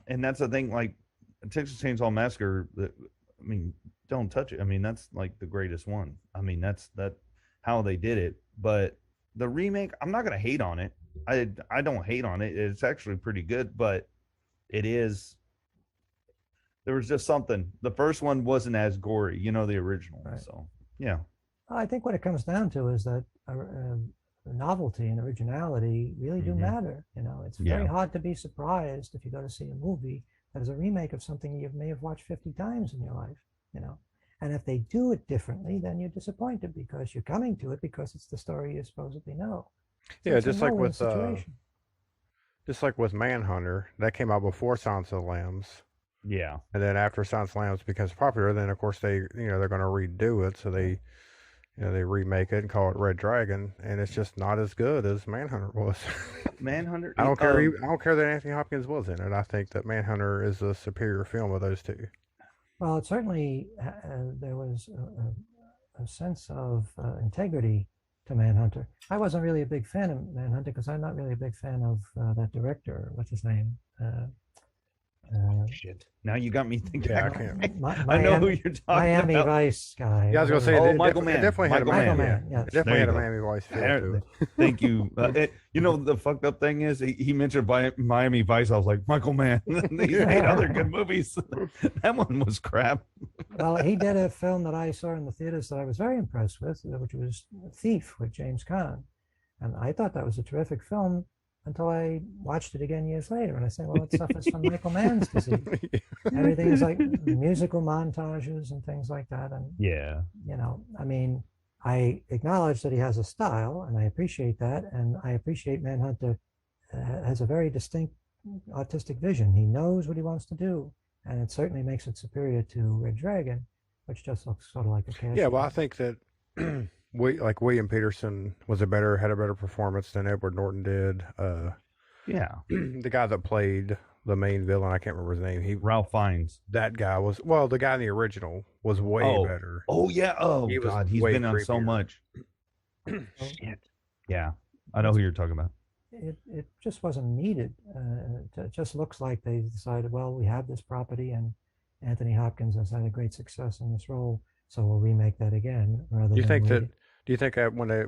and that's the thing, like Texas Chainsaw Massacre, I mean, don't touch it. I mean, that's like the greatest one. I mean, that's how they did it. But the remake, I'm not gonna hate on it. I don't hate on it. It's actually pretty good, but it is there was just something. The first one wasn't as gory, the original. Right. So yeah. I think what it comes down to is that novelty and originality really do Mhm. matter. It's very Yeah. hard to be surprised if you go to see a movie that is a remake of something you may have watched 50 times in your life. And if they do it differently, then you're disappointed because you're coming to it because it's the story you supposedly know. So Yeah, it's a just like no-win with situation. Manhunter, that came out before Silence of the Lambs, Yeah. and then after Silence of the Lambs becomes popular, then of course they're going to redo it, so they remake it and call it Red Dragon, and it's just not as good as Manhunter was. Manhunter. I don't care that Anthony Hopkins was in it. I think that Manhunter is a superior film of those two. Well, it certainly there was a sense of integrity to Manhunter. I wasn't really a big fan of Manhunter because I'm not really a big fan of that director. What's his name? Shit. Now you got me thinking. Yeah, I can't. I know who you're talking Miami about. Vice guy. Yeah, I was going to say, Oh, it Michael definitely, Mann. it definitely had a Michael Mann, yeah. yes. It definitely There had a you go. Miami Vice feel to it. Thank you. The fucked up thing is he mentioned Miami Vice. I was like, Michael Mann. He's made other good movies. That one was crap. Well, he did a film that I saw in the theaters that I was very impressed with, which was Thief with James Caan. And I thought that was a terrific film until I watched it again years later. And I said, well, it suffers from Michael Mann's disease. Everything is like musical montages and things like that. And, Yeah. I mean, I acknowledge that he has a style, and I appreciate that. And I appreciate Manhunter has a very distinct artistic vision. He knows what he wants to do. And it certainly makes it superior to Red Dragon, which just looks sort of like a cash. Yeah, well, I think that William Peterson had a better performance than Edward Norton did. Yeah. The guy that played the main villain, I can't remember his name. Ralph Fiennes. That guy was the guy in the original was way better. Oh yeah. Oh He was God, he's way been on so creepier. much. Shit. Yeah. I know who you're talking about. It just wasn't needed. It just looks like they decided, well, we have this property, and Anthony Hopkins has had a great success in this role, so we'll remake that again. Do you think that when they,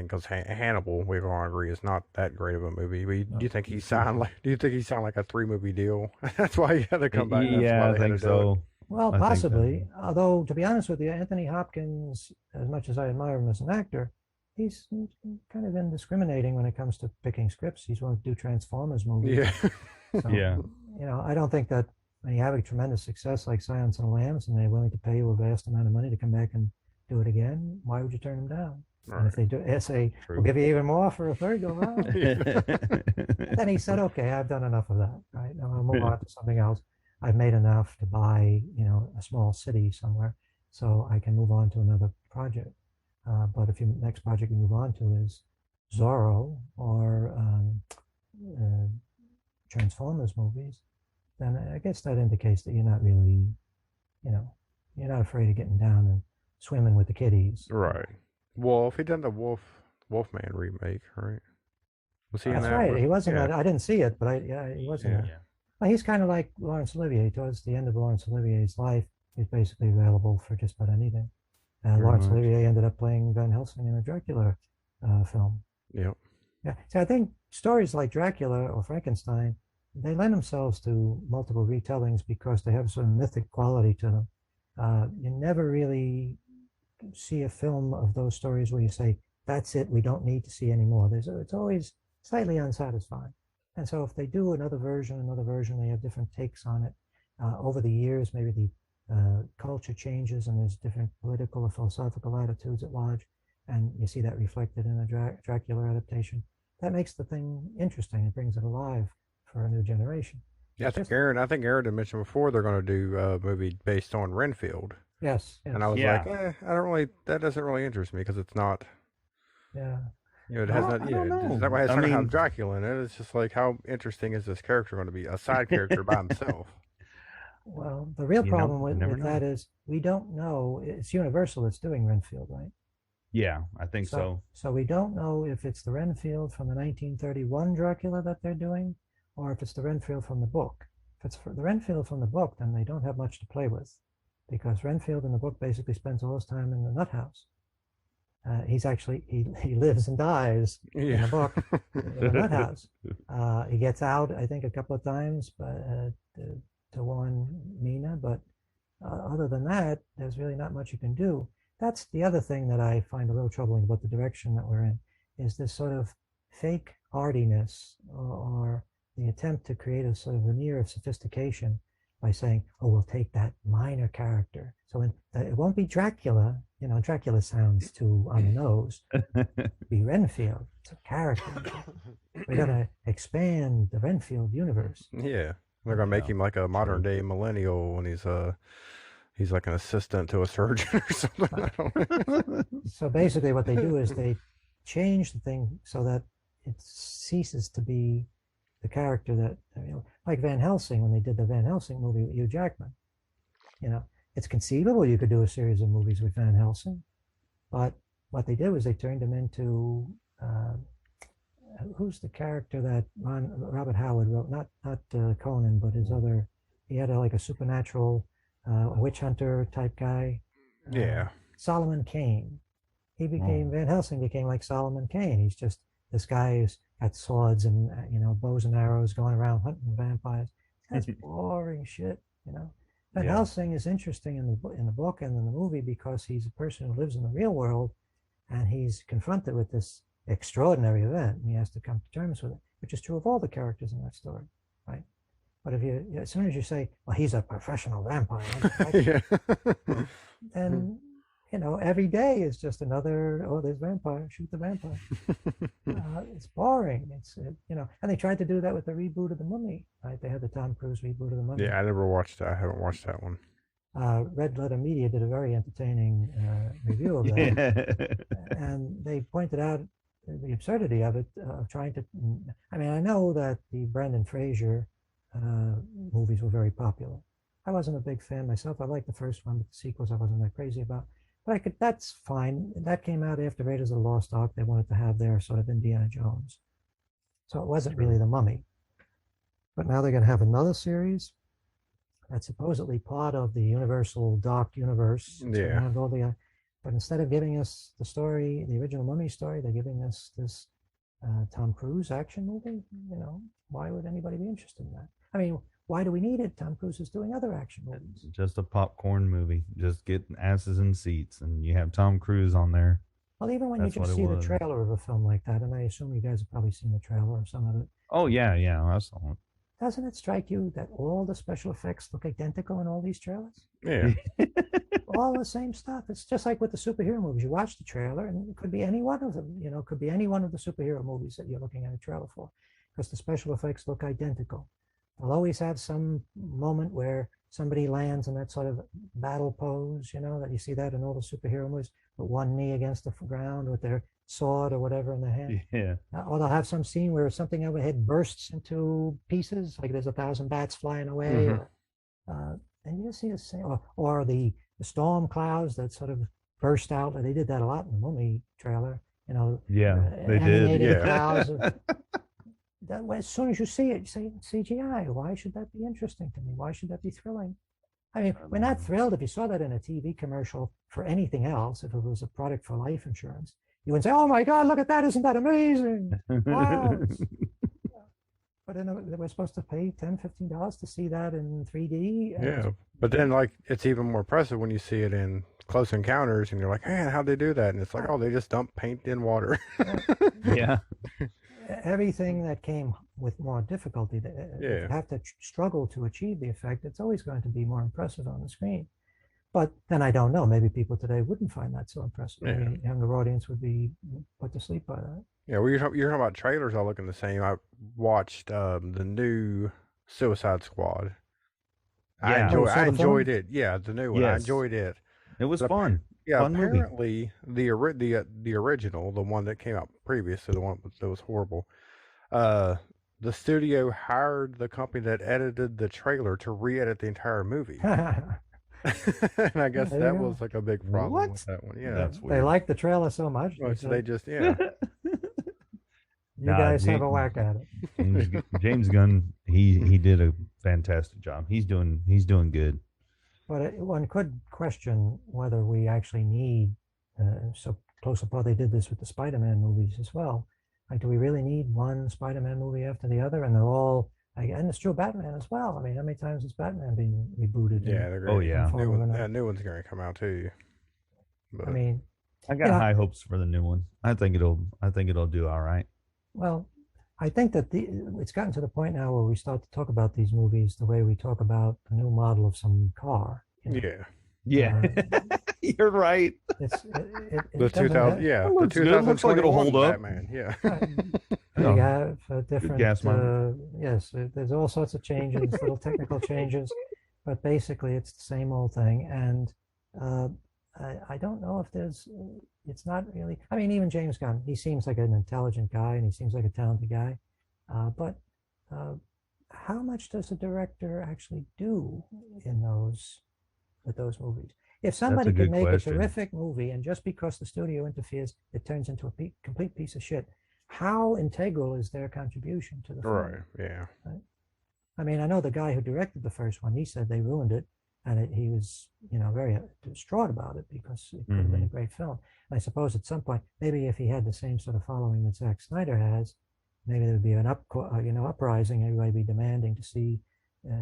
because Hannibal, we all agree, is not that great of a movie. But do you think he signed like a 3-movie deal? That's why he had to come back. That's Yeah, why I they had think to do it. so. Well, I think that. possibly. Although, to be honest with you, Anthony Hopkins, as much as I admire him as an actor, he's kind of indiscriminating when it comes to picking scripts. He's willing to do Transformers movies. Yeah. So, Yeah. I don't think that when you have a tremendous success like Silence of the Lambs and they're willing to pay you a vast amount of money to come back and do it again, why would you turn them down? And if they do, they say, we'll give you even more for a third go around. Then he said, okay, I've done enough of that. Right now, I'll move on to something else. I've made enough to buy, a small city somewhere, so I can move on to another project. But if your next project you move on to is Zorro or Transformers movies, then I guess that indicates that you're not really, you're not afraid of getting down and swimming with the kiddies. Right. Wolf. He done the Wolfman remake, right? Was he in That's that? right. He wasn't. Yeah. I didn't see it, but he wasn't. Yeah. Well, he's kind of like Laurence Olivier. Towards the end of Laurence Olivier's life, he's basically available for just about anything. Laurence much. Olivier ended up playing Van Helsing in a Dracula film. Yep. Yeah. So I think stories like Dracula or Frankenstein, they lend themselves to multiple retellings because they have sort of mythic quality to them. You never really see a film of those stories where you say, that's it, we don't need to see any more. It's always slightly unsatisfying. And so if they do another version, they have different takes on it. Over the years, maybe the culture changes and there's different political or philosophical attitudes at large, and you see that reflected in a Dracula adaptation. That makes the thing interesting. It brings it alive for a new generation. Yeah, I think Aaron had mentioned before they're going to do a movie based on Renfield. Yes. And I was like, that doesn't really interest me because it's not. Yeah. It has not. I don't know. It's not going to have mean- Dracula in it. It's just like, how interesting is this character going to be? A side character by himself. Well, the real You know, problem you never with know. that is we don't know. It's Universal that's doing Renfield, right? Yeah, I think so. So we don't know if it's the Renfield from the 1931 Dracula that they're doing, or if it's the Renfield from the book. If it's the Renfield from the book, then they don't have much to play with, because Renfield in the book basically spends all his time in the nut house. He's actually he lives and dies in the book in the nut house. He gets out, I think, a couple of times, but to warn Mina, but other than that, there's really not much you can do. That's the other thing that I find a little troubling about the direction that we're in, is this sort of fake artiness or the attempt to create a sort of veneer of sophistication by saying, oh, we'll take that minor character. So it won't be Dracula. Dracula sounds too on the nose. Be Renfield. It's a character. We're going to expand the Renfield universe. Yeah. They're going to make him like a modern day millennial when he's like an assistant to a surgeon or something. I don't know. So basically what they do is they change the thing so that it ceases to be the character that, like Van Helsing, when they did the Van Helsing movie with Hugh Jackman. It's conceivable you could do a series of movies with Van Helsing, but what they did was they turned him into, who's the character that Robert Howard wrote? Not Conan, but his other, he had like a supernatural witch hunter type guy. Yeah. Solomon Kane. He became, Van Helsing became like Solomon Kane. He's just this guy who's got swords and, bows and arrows going around hunting vampires. That's boring shit, Van Helsing is interesting in the book and in the movie because he's a person who lives in the real world and he's confronted with this extraordinary event and he has to come to terms with it, which is true of all the characters in that story, right? But as soon as you say, well, he's a professional vampire, then, every day is just another, oh, there's vampire, shoot the vampire. It's boring. And they tried to do that with the reboot of The Mummy, right? They had the Tom Cruise reboot of The Mummy. Yeah, I never watched that. I haven't watched that one. Red Letter Media did a very entertaining review of that. And they pointed out the absurdity of it, of trying to, I know that the Brendan Fraser movies were very popular. I wasn't a big fan myself. I liked the first one, but the sequels I wasn't that crazy about. But that's fine. That came out after Raiders of the Lost Ark. They wanted to have their sort of Indiana Jones. So it wasn't really The Mummy. But now they're going to have another series that's supposedly part of the Universal Dark Universe. Yeah. But instead of giving us the story, the original Mummy story, they're giving us this Tom Cruise action movie. Why would anybody be interested in that? why do we need it? Tom Cruise is doing other action movies. Just a popcorn movie. Just get asses in seats, and you have Tom Cruise on there. Well, even when you That's what just it see the was. trailer of a film like that, and I assume you guys have probably seen the trailer of some of it, Oh yeah, I saw it. doesn't it strike you that all the special effects look identical in all these trailers? Yeah. All the same stuff. It's just like with the superhero movies. You watch the trailer, and it could be any one of them. It could be any one of the superhero movies that you're looking at a trailer for, because the special effects look identical. They'll always have some moment where somebody lands in that sort of battle pose, that you see that in all the superhero movies, with one knee against the ground with their sword or whatever in their hand. Yeah. Or they'll have some scene where something overhead bursts into pieces, like there's 1,000 bats flying away. And you just see the same, or the storm clouds that sort of burst out. They did that a lot in the Mummy trailer. Yeah, they did. animated Yeah. clouds. As soon as you see it, you say CGI. Why should that be interesting to me? Why should that be thrilling? I mean, we're not thrilled if you saw that in a TV commercial for anything else. If it was a product for life insurance, you wouldn't say, "Oh my God, look at that! Isn't that amazing?" Wow. But we're supposed to pay $10-15 to see that in 3D. Yeah. But then, like, it's even more impressive when you see it in Close Encounters, and you're like, man, how'd they do that? And it's like, oh, they just dump paint in water. Yeah. Everything that came with more difficulty, if you have to struggle to achieve the effect, it's always going to be more impressive on the screen. But then I don't know. Maybe people today wouldn't find that so impressive. Yeah. Maybe a younger audience would be put to sleep by that. Yeah, well, you're talking about trailers all looking the same. I watched the new Suicide Squad. Yeah. I enjoyed it. Yeah, the new one. I Yes. enjoyed it. It was But fun. Yeah, Fun movie. apparently the original, the one that came out previous to the one that was horrible, the studio hired the company that edited the trailer to re-edit the entire movie. And I guess There you that go. was like a big problem What? with that one. Yeah. That's They weird. liked the trailer so much. Well, so said, they just, yeah. you Nah, guys have a James- whack at it. James Gunn, he did a fantastic job. He's doing good. But one could question whether we actually need, so close up, they did this with the Spider-Man movies as well. Like, do we really need one Spider-Man movie after the other? And they're all, and it's true Batman as well. I mean, how many times has Batman been rebooted? Yeah, they're great. Oh, yeah. New one's going to come out too. But, I mean, I got high hopes for the new one. I think it'll do all right. well, I think that it's gotten to the point now where we start to talk about these movies the way we talk about the new model of some car. yeah. Yeah, you're right. It's The 2000, yeah, the looks good. It looks like it'll 2021 hold up. Batman, yeah. You have different gas mileage. yes, there's all sorts of changes, little technical changes, but basically it's the same old thing. And I don't know if it's not really, I mean, even James Gunn, he seems like an intelligent guy and he seems like a talented guy, but how much does a director actually do with those movies? If somebody good can make question. a terrific movie and just because the studio interferes, it turns into a complete piece of shit, how integral is their contribution to the film? Right, yeah. I mean, I know the guy who directed the first one, he said they ruined it, and he was, very distraught about it because it could have been a great film. And I suppose at some point, maybe if he had the same sort of following that Zack Snyder has, maybe there would be an uprising. Everybody would be demanding to see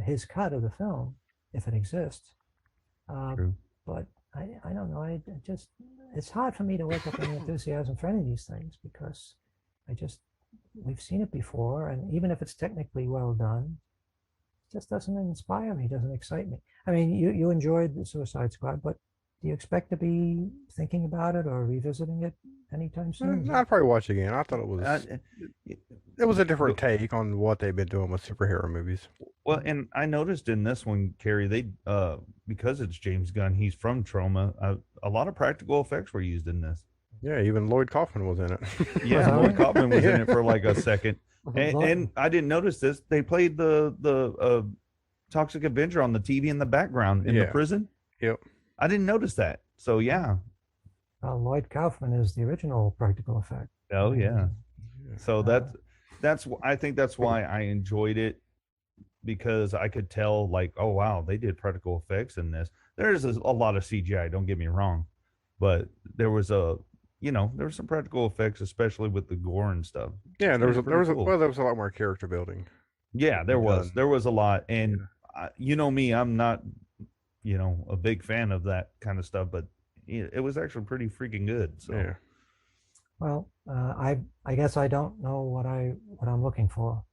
his cut of the film if it exists. True. But I don't know. It's hard for me to wake up any enthusiasm for any of these things because we've seen it before, and even if it's technically well done, it just doesn't inspire me, doesn't excite me. I mean, you enjoyed the Suicide Squad, but do you expect to be thinking about it or revisiting it anytime soon? I'd probably watch it again. I thought it was a different take on what they've been doing with superhero movies. Well, and I noticed in this one, Carrie, they because it's James Gunn, he's from Troma. A lot of practical effects were used in this. Yeah, even Lloyd Kaufman was in it. Yeah, Lloyd Kaufman was in Yeah. it for like a second, and I didn't notice this. They played the Toxic Avenger on the TV in the background in the prison. Yep. I didn't notice that. So yeah. Well, Lloyd Kaufman is the original practical effect. Oh yeah. So that's I think that's why I enjoyed it, because I could tell like, oh wow, they did practical effects in this. There's a lot of CGI, don't get me wrong, but there was there were some practical effects, especially with the gore and stuff. Yeah, there was Pretty cool. there was a lot more character building. Yeah, be was. done. There was a lot. And Yeah. you know me, I'm not, a big fan of that kind of stuff, but it was actually pretty freaking good. So, Yeah. Well, I guess I don't know what I'm looking for.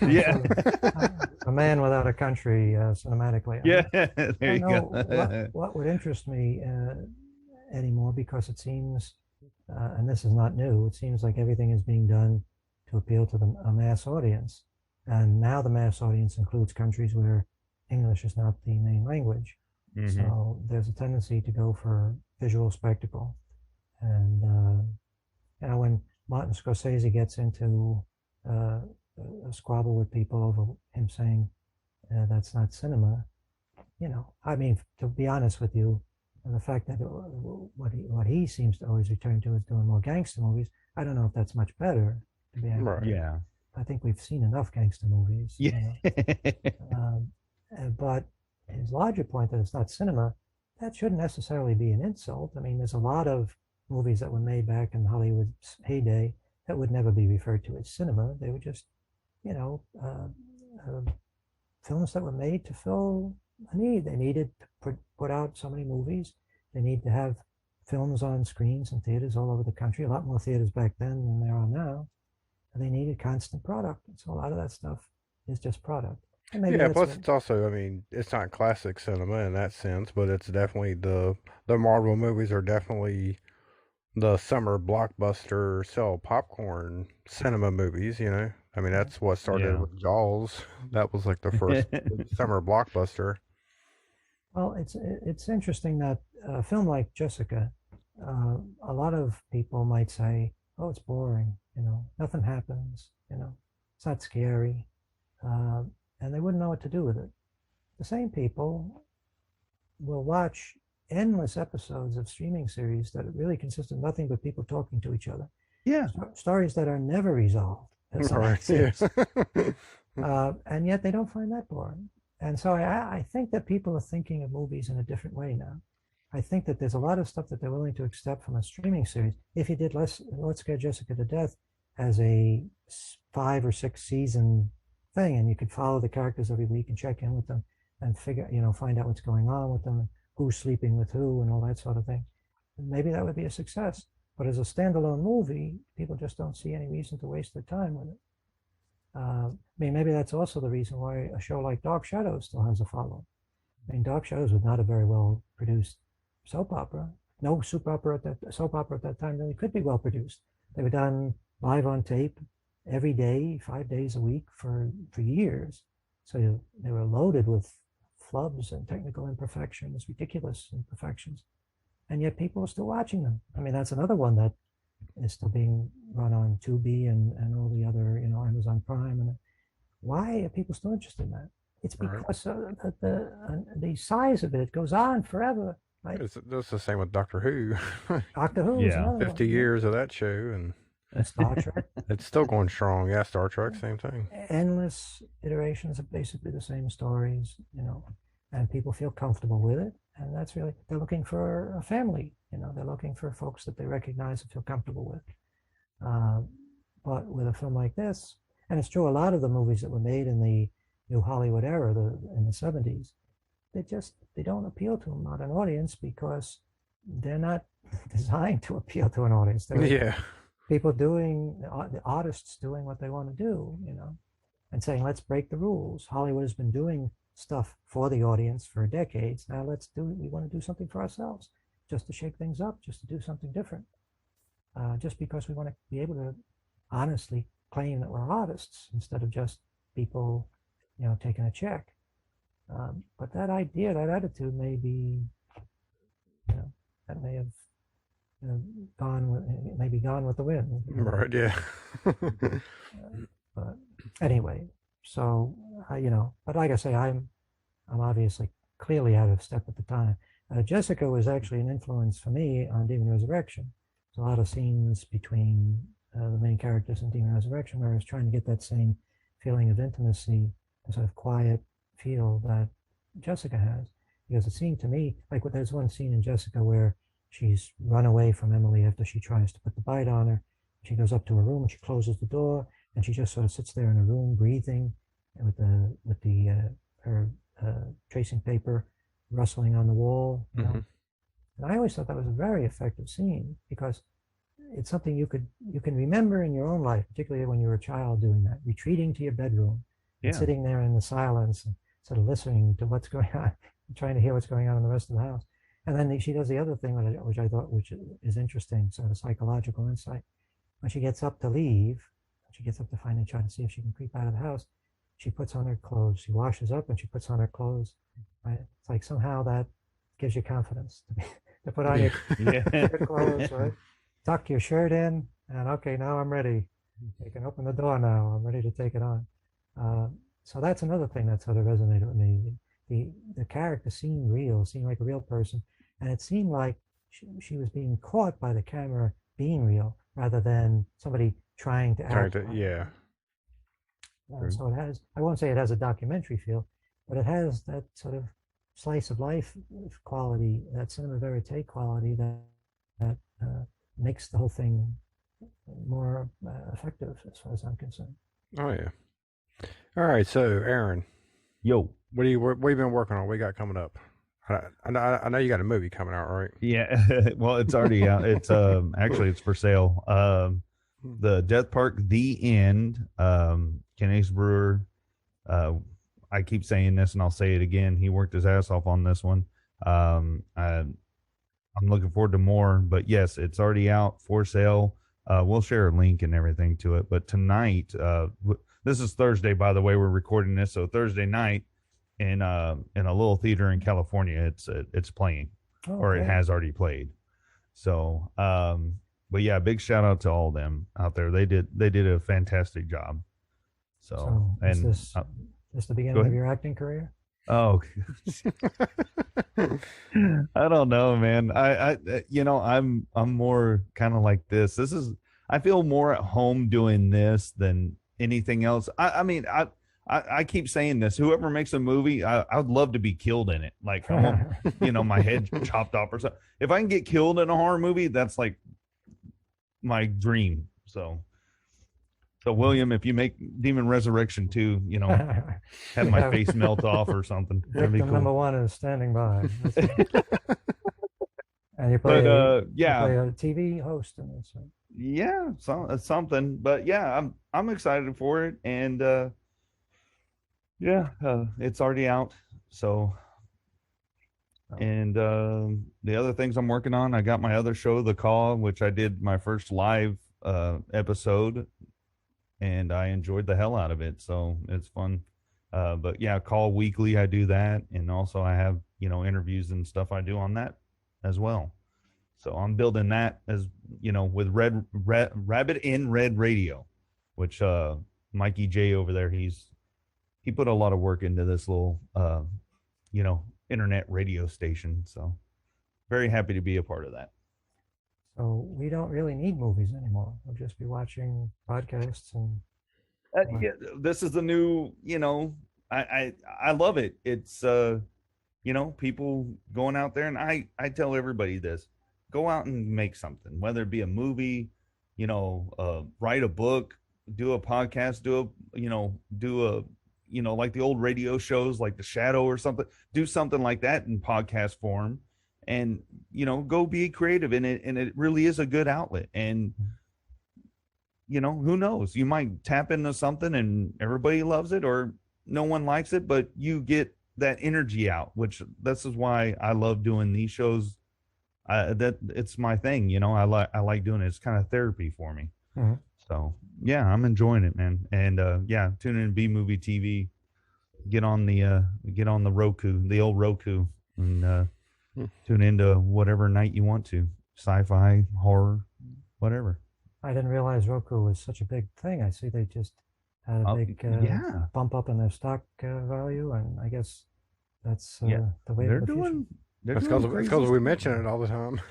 I'm yeah. sort of a man without a country cinematically. yeah. I There don't you know go. what would interest me anymore because it seems, and this is not new, it seems like everything is being done to appeal to a mass audience. And now the mass audience includes countries where English is not the main language. hmm So there's a tendency to go for visual spectacle. And, when Martin Scorsese gets into uh, a squabble with people over him saying that's not cinema, I mean, to be honest with you, the fact that what he seems to always return to is doing more gangster movies. I don't know if that's much better. To be honest, Right. Yeah. I think we've seen enough gangster movies. Yeah. But his larger point that it's not cinema, that shouldn't necessarily be an insult. I mean, there's a lot of movies that were made back in Hollywood's heyday that would never be referred to as cinema. They were just, you know, films that were made to fill a need. They needed to put out so many movies. They need to have films on screens and theaters all over the country. A lot more theaters back then than there are now. And they needed constant product. So a lot of that stuff is just product. And maybe Yeah, that's plus what, it's also, I mean, it's not classic cinema in that sense, but it's definitely the Marvel movies are definitely the summer blockbuster sell popcorn cinema movies, you know. I mean, that's what started Yeah. with Jaws. That was like the first summer blockbuster. well, it's interesting that a film like Jessica, a lot of people might say, "Oh, it's boring. Nothing happens. It's not scary," uh, and they wouldn't know what to do with it. The same people will watch endless episodes of streaming series that really consist of nothing but people talking to each other. yeah. Stories that are never resolved. Right. Yeah. And yet they don't find that boring. And so I think that people are thinking of movies in a different way now. I think that there's a lot of stuff that they're willing to accept from a streaming series. If you did Let's Scare Jessica to Death as a 5 or 6 season thing, and you could follow the characters every week and check in with them and find out what's going on with them, who's sleeping with who, and all that sort of thing, maybe that would be a success. But as a standalone movie, people just don't see any reason to waste their time with it. I mean, maybe that's also the reason why a show like Dark Shadows still has a following. I mean, Dark Shadows was not a very well produced soap opera. No soap opera at that time really could be well produced. They were done live on tape every day, 5 days a week for years. So they were loaded with flubs and technical imperfections, ridiculous imperfections, and yet people are still watching them. I mean, that's another one that is still being run on Tubi and all the other, Amazon Prime. And why are people still interested in that? It's Right. because the size of it goes on forever, right? It's the same with Doctor Who. Doctor Who is Yeah. another 50 one. years of that show, and Star Trek. it's still going strong. Yeah, Star Trek, same thing. Endless iterations of basically the same stories, and people feel comfortable with it. And that's really, they're looking for a family, they're looking for folks that they recognize and feel comfortable with. But with a film like this, and it's true, a lot of the movies that were made in the New Hollywood era, in the 70s, they don't appeal to a modern audience because they're not designed to appeal to an audience. They're Yeah. people the artists doing what they want to do, and saying, let's break the rules. Hollywood has been doing stuff for the audience for decades. Now we want to do something for ourselves, just to shake things up, just to do something different. Just because we want to be able to honestly claim that we're artists instead of just people, taking a check. But that idea, that attitude may be, that may have gone with the wind. Right. Yeah. But anyway, so but like I say, I'm obviously clearly out of step at the time. Jessica was actually an influence for me on Demon Resurrection. There's a lot of scenes between the main characters in Demon Resurrection where I was trying to get that same feeling of intimacy, the sort of quiet feel that Jessica has. Because it seemed to me like there's one scene in Jessica where she's run away from Emily after she tries to put the bite on her. She goes up to her room and she closes the door and she just sort of sits there in her room breathing. with the her tracing paper rustling on the wall. You know? And I always thought that was a very effective scene because it's something you can remember in your own life, particularly when you were a child doing that, retreating to your bedroom and sitting there in the silence and sort of listening to what's going on, trying to hear what's going on in the rest of the house. And then she does the other thing, which I thought which is interesting, sort of psychological insight. When she gets up to leave, she gets up to finally try to see if she can creep out of the house. She puts on her clothes. She washes up and she puts on her clothes. Right? It's like somehow that gives you confidence to put on your clothes, right? Tuck your shirt in, and okay, now I'm ready. You can open the door now. I'm ready to take it on. So that's another thing that sort of resonated with me. The character seemed real, seemed like a real person, and it seemed like she was being caught by the camera being real rather than somebody trying to act. Yeah. So it has, I won't say it has a documentary feel, but it has that sort of slice of life quality, that cinema verite quality that makes the whole thing more effective as far as I'm concerned. Oh yeah. All right, so Aaron, Yo. what have you been working on? What you got coming up? I know you got a movie coming out, right? Yeah. Well, it's already out. It's actually it's for sale. The Death Park, The End. Ken Ace Brewer. I keep saying this and I'll say it again. He worked his ass off on this one. I'm looking forward to more, but yes, it's already out for sale. We'll share a link and everything to it. But tonight, this is Thursday, by the way, we're recording this. So Thursday night in a little theater in California, it's playing, or it has already played. So, but yeah, big shout out to all of them out there. They did a fantastic job. So and is this the beginning of your acting career? Oh, I don't know, man. I I'm more kind of like this. I feel more at home doing this than anything else. I mean, I keep saying this. Whoever makes a movie, I would love to be killed in it. Like, I want, my head chopped off or something. If I can get killed in a horror movie, that's like my dream. So William, if you make Demon Resurrection 2, have my face melt off or something. Victim cool. number 1 is standing by. And you play, you play a TV host in this. Right? Yeah, something. But yeah, I'm excited for it, and it's already out. So, and the other things I'm working on, I got my other show, The Call, which I did my first live episode. And I enjoyed the hell out of it. So it's fun. But yeah, Call Weekly, I do that. And also I have, interviews and stuff I do on that as well. So I'm building that as, with Rabbit in Red Radio, which Mikey J over there, he put a lot of work into this little, internet radio station. So very happy to be a part of that. So we don't really need movies anymore. We'll just be watching podcasts and. This is the new. I love it. It's people going out there, and I tell everybody this: go out and make something, whether it be a movie, write a book, do a podcast, do a like the old radio shows, like The Shadow or something. Do something like that in podcast form. And, go be creative in it. And it really is a good outlet. And, who knows? You might tap into something and everybody loves it or no one likes it, but you get that energy out, which this is why I love doing these shows. That it's my thing, I like doing it. It's kind of therapy for me. Mm-hmm. So yeah, I'm enjoying it, man. And tune in B Movie TV, get on the Roku, the old Roku, and tune into whatever night you want to, sci-fi, horror, whatever. I didn't realize Roku was such a big thing. I see they just had a big bump up in their stock value, and I guess that's the way they're doing. That's because we mention it all the time.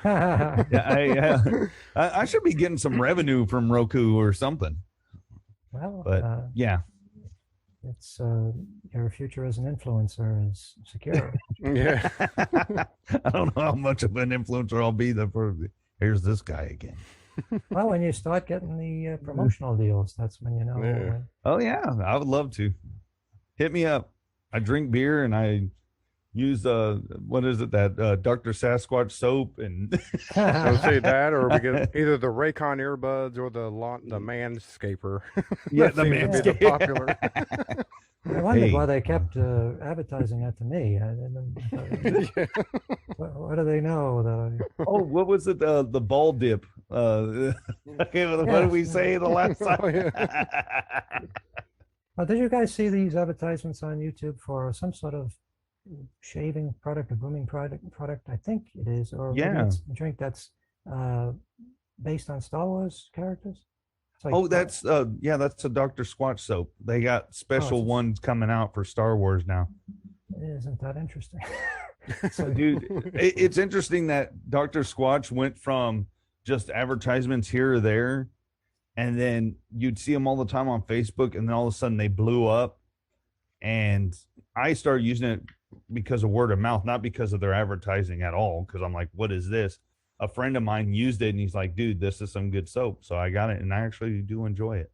I should be getting some revenue from Roku or something. Well, but it's your future as an influencer is secure. Yeah. I don't know how much of an influencer I'll be. Here's this guy again. Well, when you start getting the promotional deals, that's when you know. Yeah. Oh yeah, I would love to. Hit me up. I drink beer and I use what is it, that Dr. Sasquatch soap and So see that, or we get either the Raycon earbuds or the Manscaper. yeah, That the seems to be the popular. I wondered Hey. why they kept advertising that to me. Yeah. What do they know that I? Oh, what was it? The ball dip. Okay, what did we say the last time? Oh, yeah. Oh, did you guys see these advertisements on YouTube for some sort of shaving product or grooming product? I think it is, or maybe Yeah. it's a drink that's based on Star Wars characters. It's like, Oh, that's that's a Dr. Squatch soap. They got special it's- ones coming out for Star Wars now. isn't that interesting? So, dude, it's interesting that Dr. Squatch went from just advertisements here or there, and then you'd see them all the time on Facebook, and then all of a sudden they blew up. And I started using it because of word of mouth, not because of their advertising at all. Because I'm like, what is this? A friend of mine used it, and he's like, dude, this is some good soap. So I got it, and I actually do enjoy it.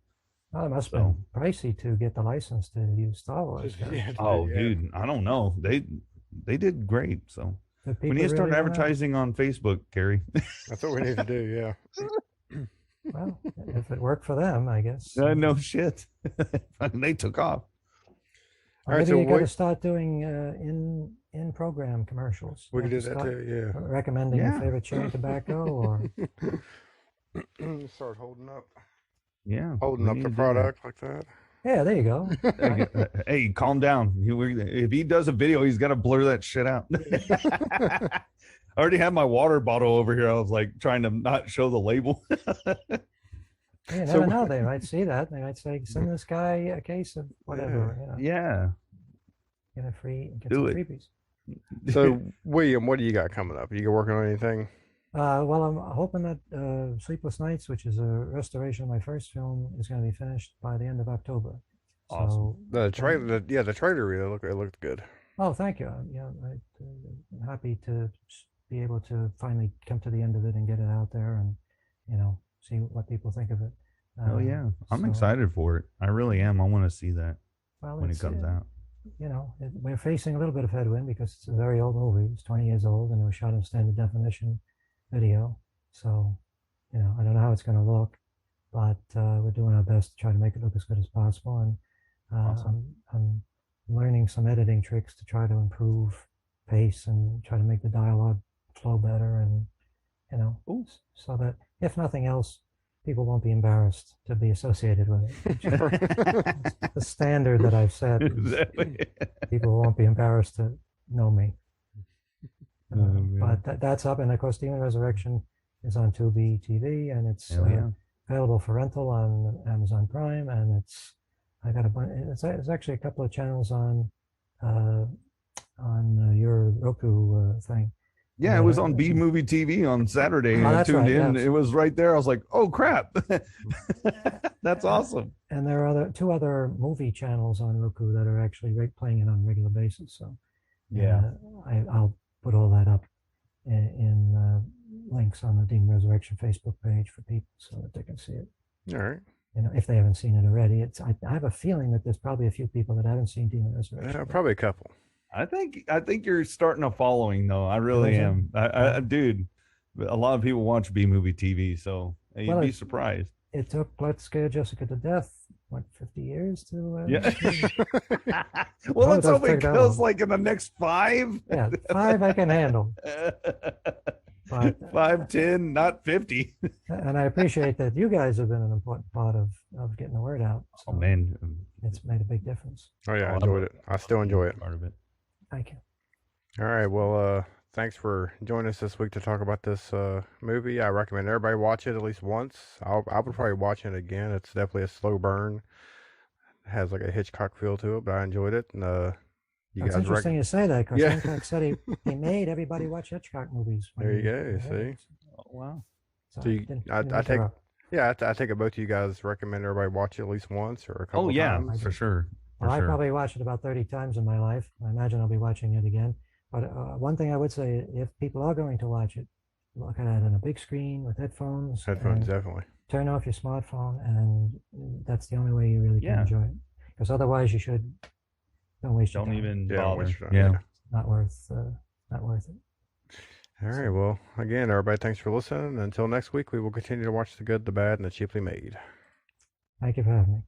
Well, it must have been pricey to get the license to use Star Wars. Yeah, Oh, yeah. dude, I don't know. They did great. So Do we need to people start really wanna- advertising on Facebook, Gary. That's what we need to do. Yeah. Well, if it worked for them, I guess. No shit. They took off. Or All right, maybe so you got to what- start doing in program commercials. We You could have do to that start too. Yeah. Recommending your Yeah. favorite chewing tobacco, or Start holding up Yeah. the we need to do that. product like that. yeah, there you go. Hey, calm down. If he does a video, he's got to blur that shit out. I already had my water bottle over here. I was like trying to not show the label. You So- never know. They might see that. They might say, "Send this guy a case of whatever." You know, Yeah. get Do some it. freebies. So, William, what do you got coming up? You working on anything? Well, I'm hoping that Sleepless Nights, which is a restoration of my first film, is going to be finished by the end of October. Awesome. So, The trailer, the trailer really looked good. oh, thank you. I'm happy to be able to finally come to the end of it and get it out there, and see what people think of it. Oh yeah, I'm so- excited for it. I really am. I want to see that Well, when it it's, comes out. We're facing a little bit of headwind because it's a very old movie. It's 20 years old, and it was shot in standard definition video. So, I don't know how it's going to look, but we're doing our best to try to make it look as good as possible. And Awesome. I'm learning some editing tricks to try to improve pace and try to make the dialogue flow better, and Ooh. so that if nothing else, people won't be embarrassed to be associated with it. The standard that I've set. People won't be embarrassed to know me. yeah. But that's up, and of course, Demon Resurrection is on Tubi TV, and it's Hell yeah. available for rental on Amazon Prime, and I got a bunch. It's actually a couple of channels on your Roku thing. Yeah, it was on B Movie TV on Saturday. Oh, I that's tuned right, in. yes. It was right there. I was like, "Oh crap, that's awesome!" And there are two other movie channels on Roku that are actually playing it on a regular basis. So I'll put all that up in links on the Demon Resurrection Facebook page for people so that they can see it. All right. If they haven't seen it already. I have a feeling that there's probably a few people that haven't seen Demon Resurrection. Probably a couple. I think you're starting a following though. I really Is it? am. I dude, a lot of people watch B Movie TV, so you'd Well, be it- surprised. It took Let's Scare Jessica to Death, 50 years to... Yeah. Oh, Well, let's it hope does it take that goes long. like in the next 5. Yeah, 5 I can handle. But, 5, 10, not 50. and I appreciate that you guys have been an important part of getting the word out. So Oh man, it's made a big difference. Oh yeah, I enjoyed it. I still enjoy it. part of it. Thank you. All right. Well, thanks for joining us this week to talk about this movie. I recommend everybody watch it at least once. I would probably watch it again. It's definitely a slow burn. It has like a Hitchcock feel to it, but I enjoyed it. And you It's guys, interesting you say that because Yeah. Hitchcock said he made everybody watch Hitchcock movies. when There you he- go, you yeah, see. Oh, wow. So So you- didn't I take- interrupt. yeah, I take it both of you guys recommend everybody watch it at least once or a couple Oh yeah, times. for sure. For Well, I sure. probably watched it about 30 times in my life. I imagine I'll be watching it again. But one thing I would say, if people are going to watch it, look at it on a big screen with headphones. Headphones, and definitely. turn off your smartphone, and that's the only way you really can Yeah. enjoy it. Because otherwise, you should Don't waste your Don't time. even Yeah, don't bother. waste your time, Yeah. yeah. Not worth. Not worth it. All right. Well, again, everybody, thanks for listening. Until next week, we will continue to watch the good, the bad, and the cheaply made. Thank you for having me.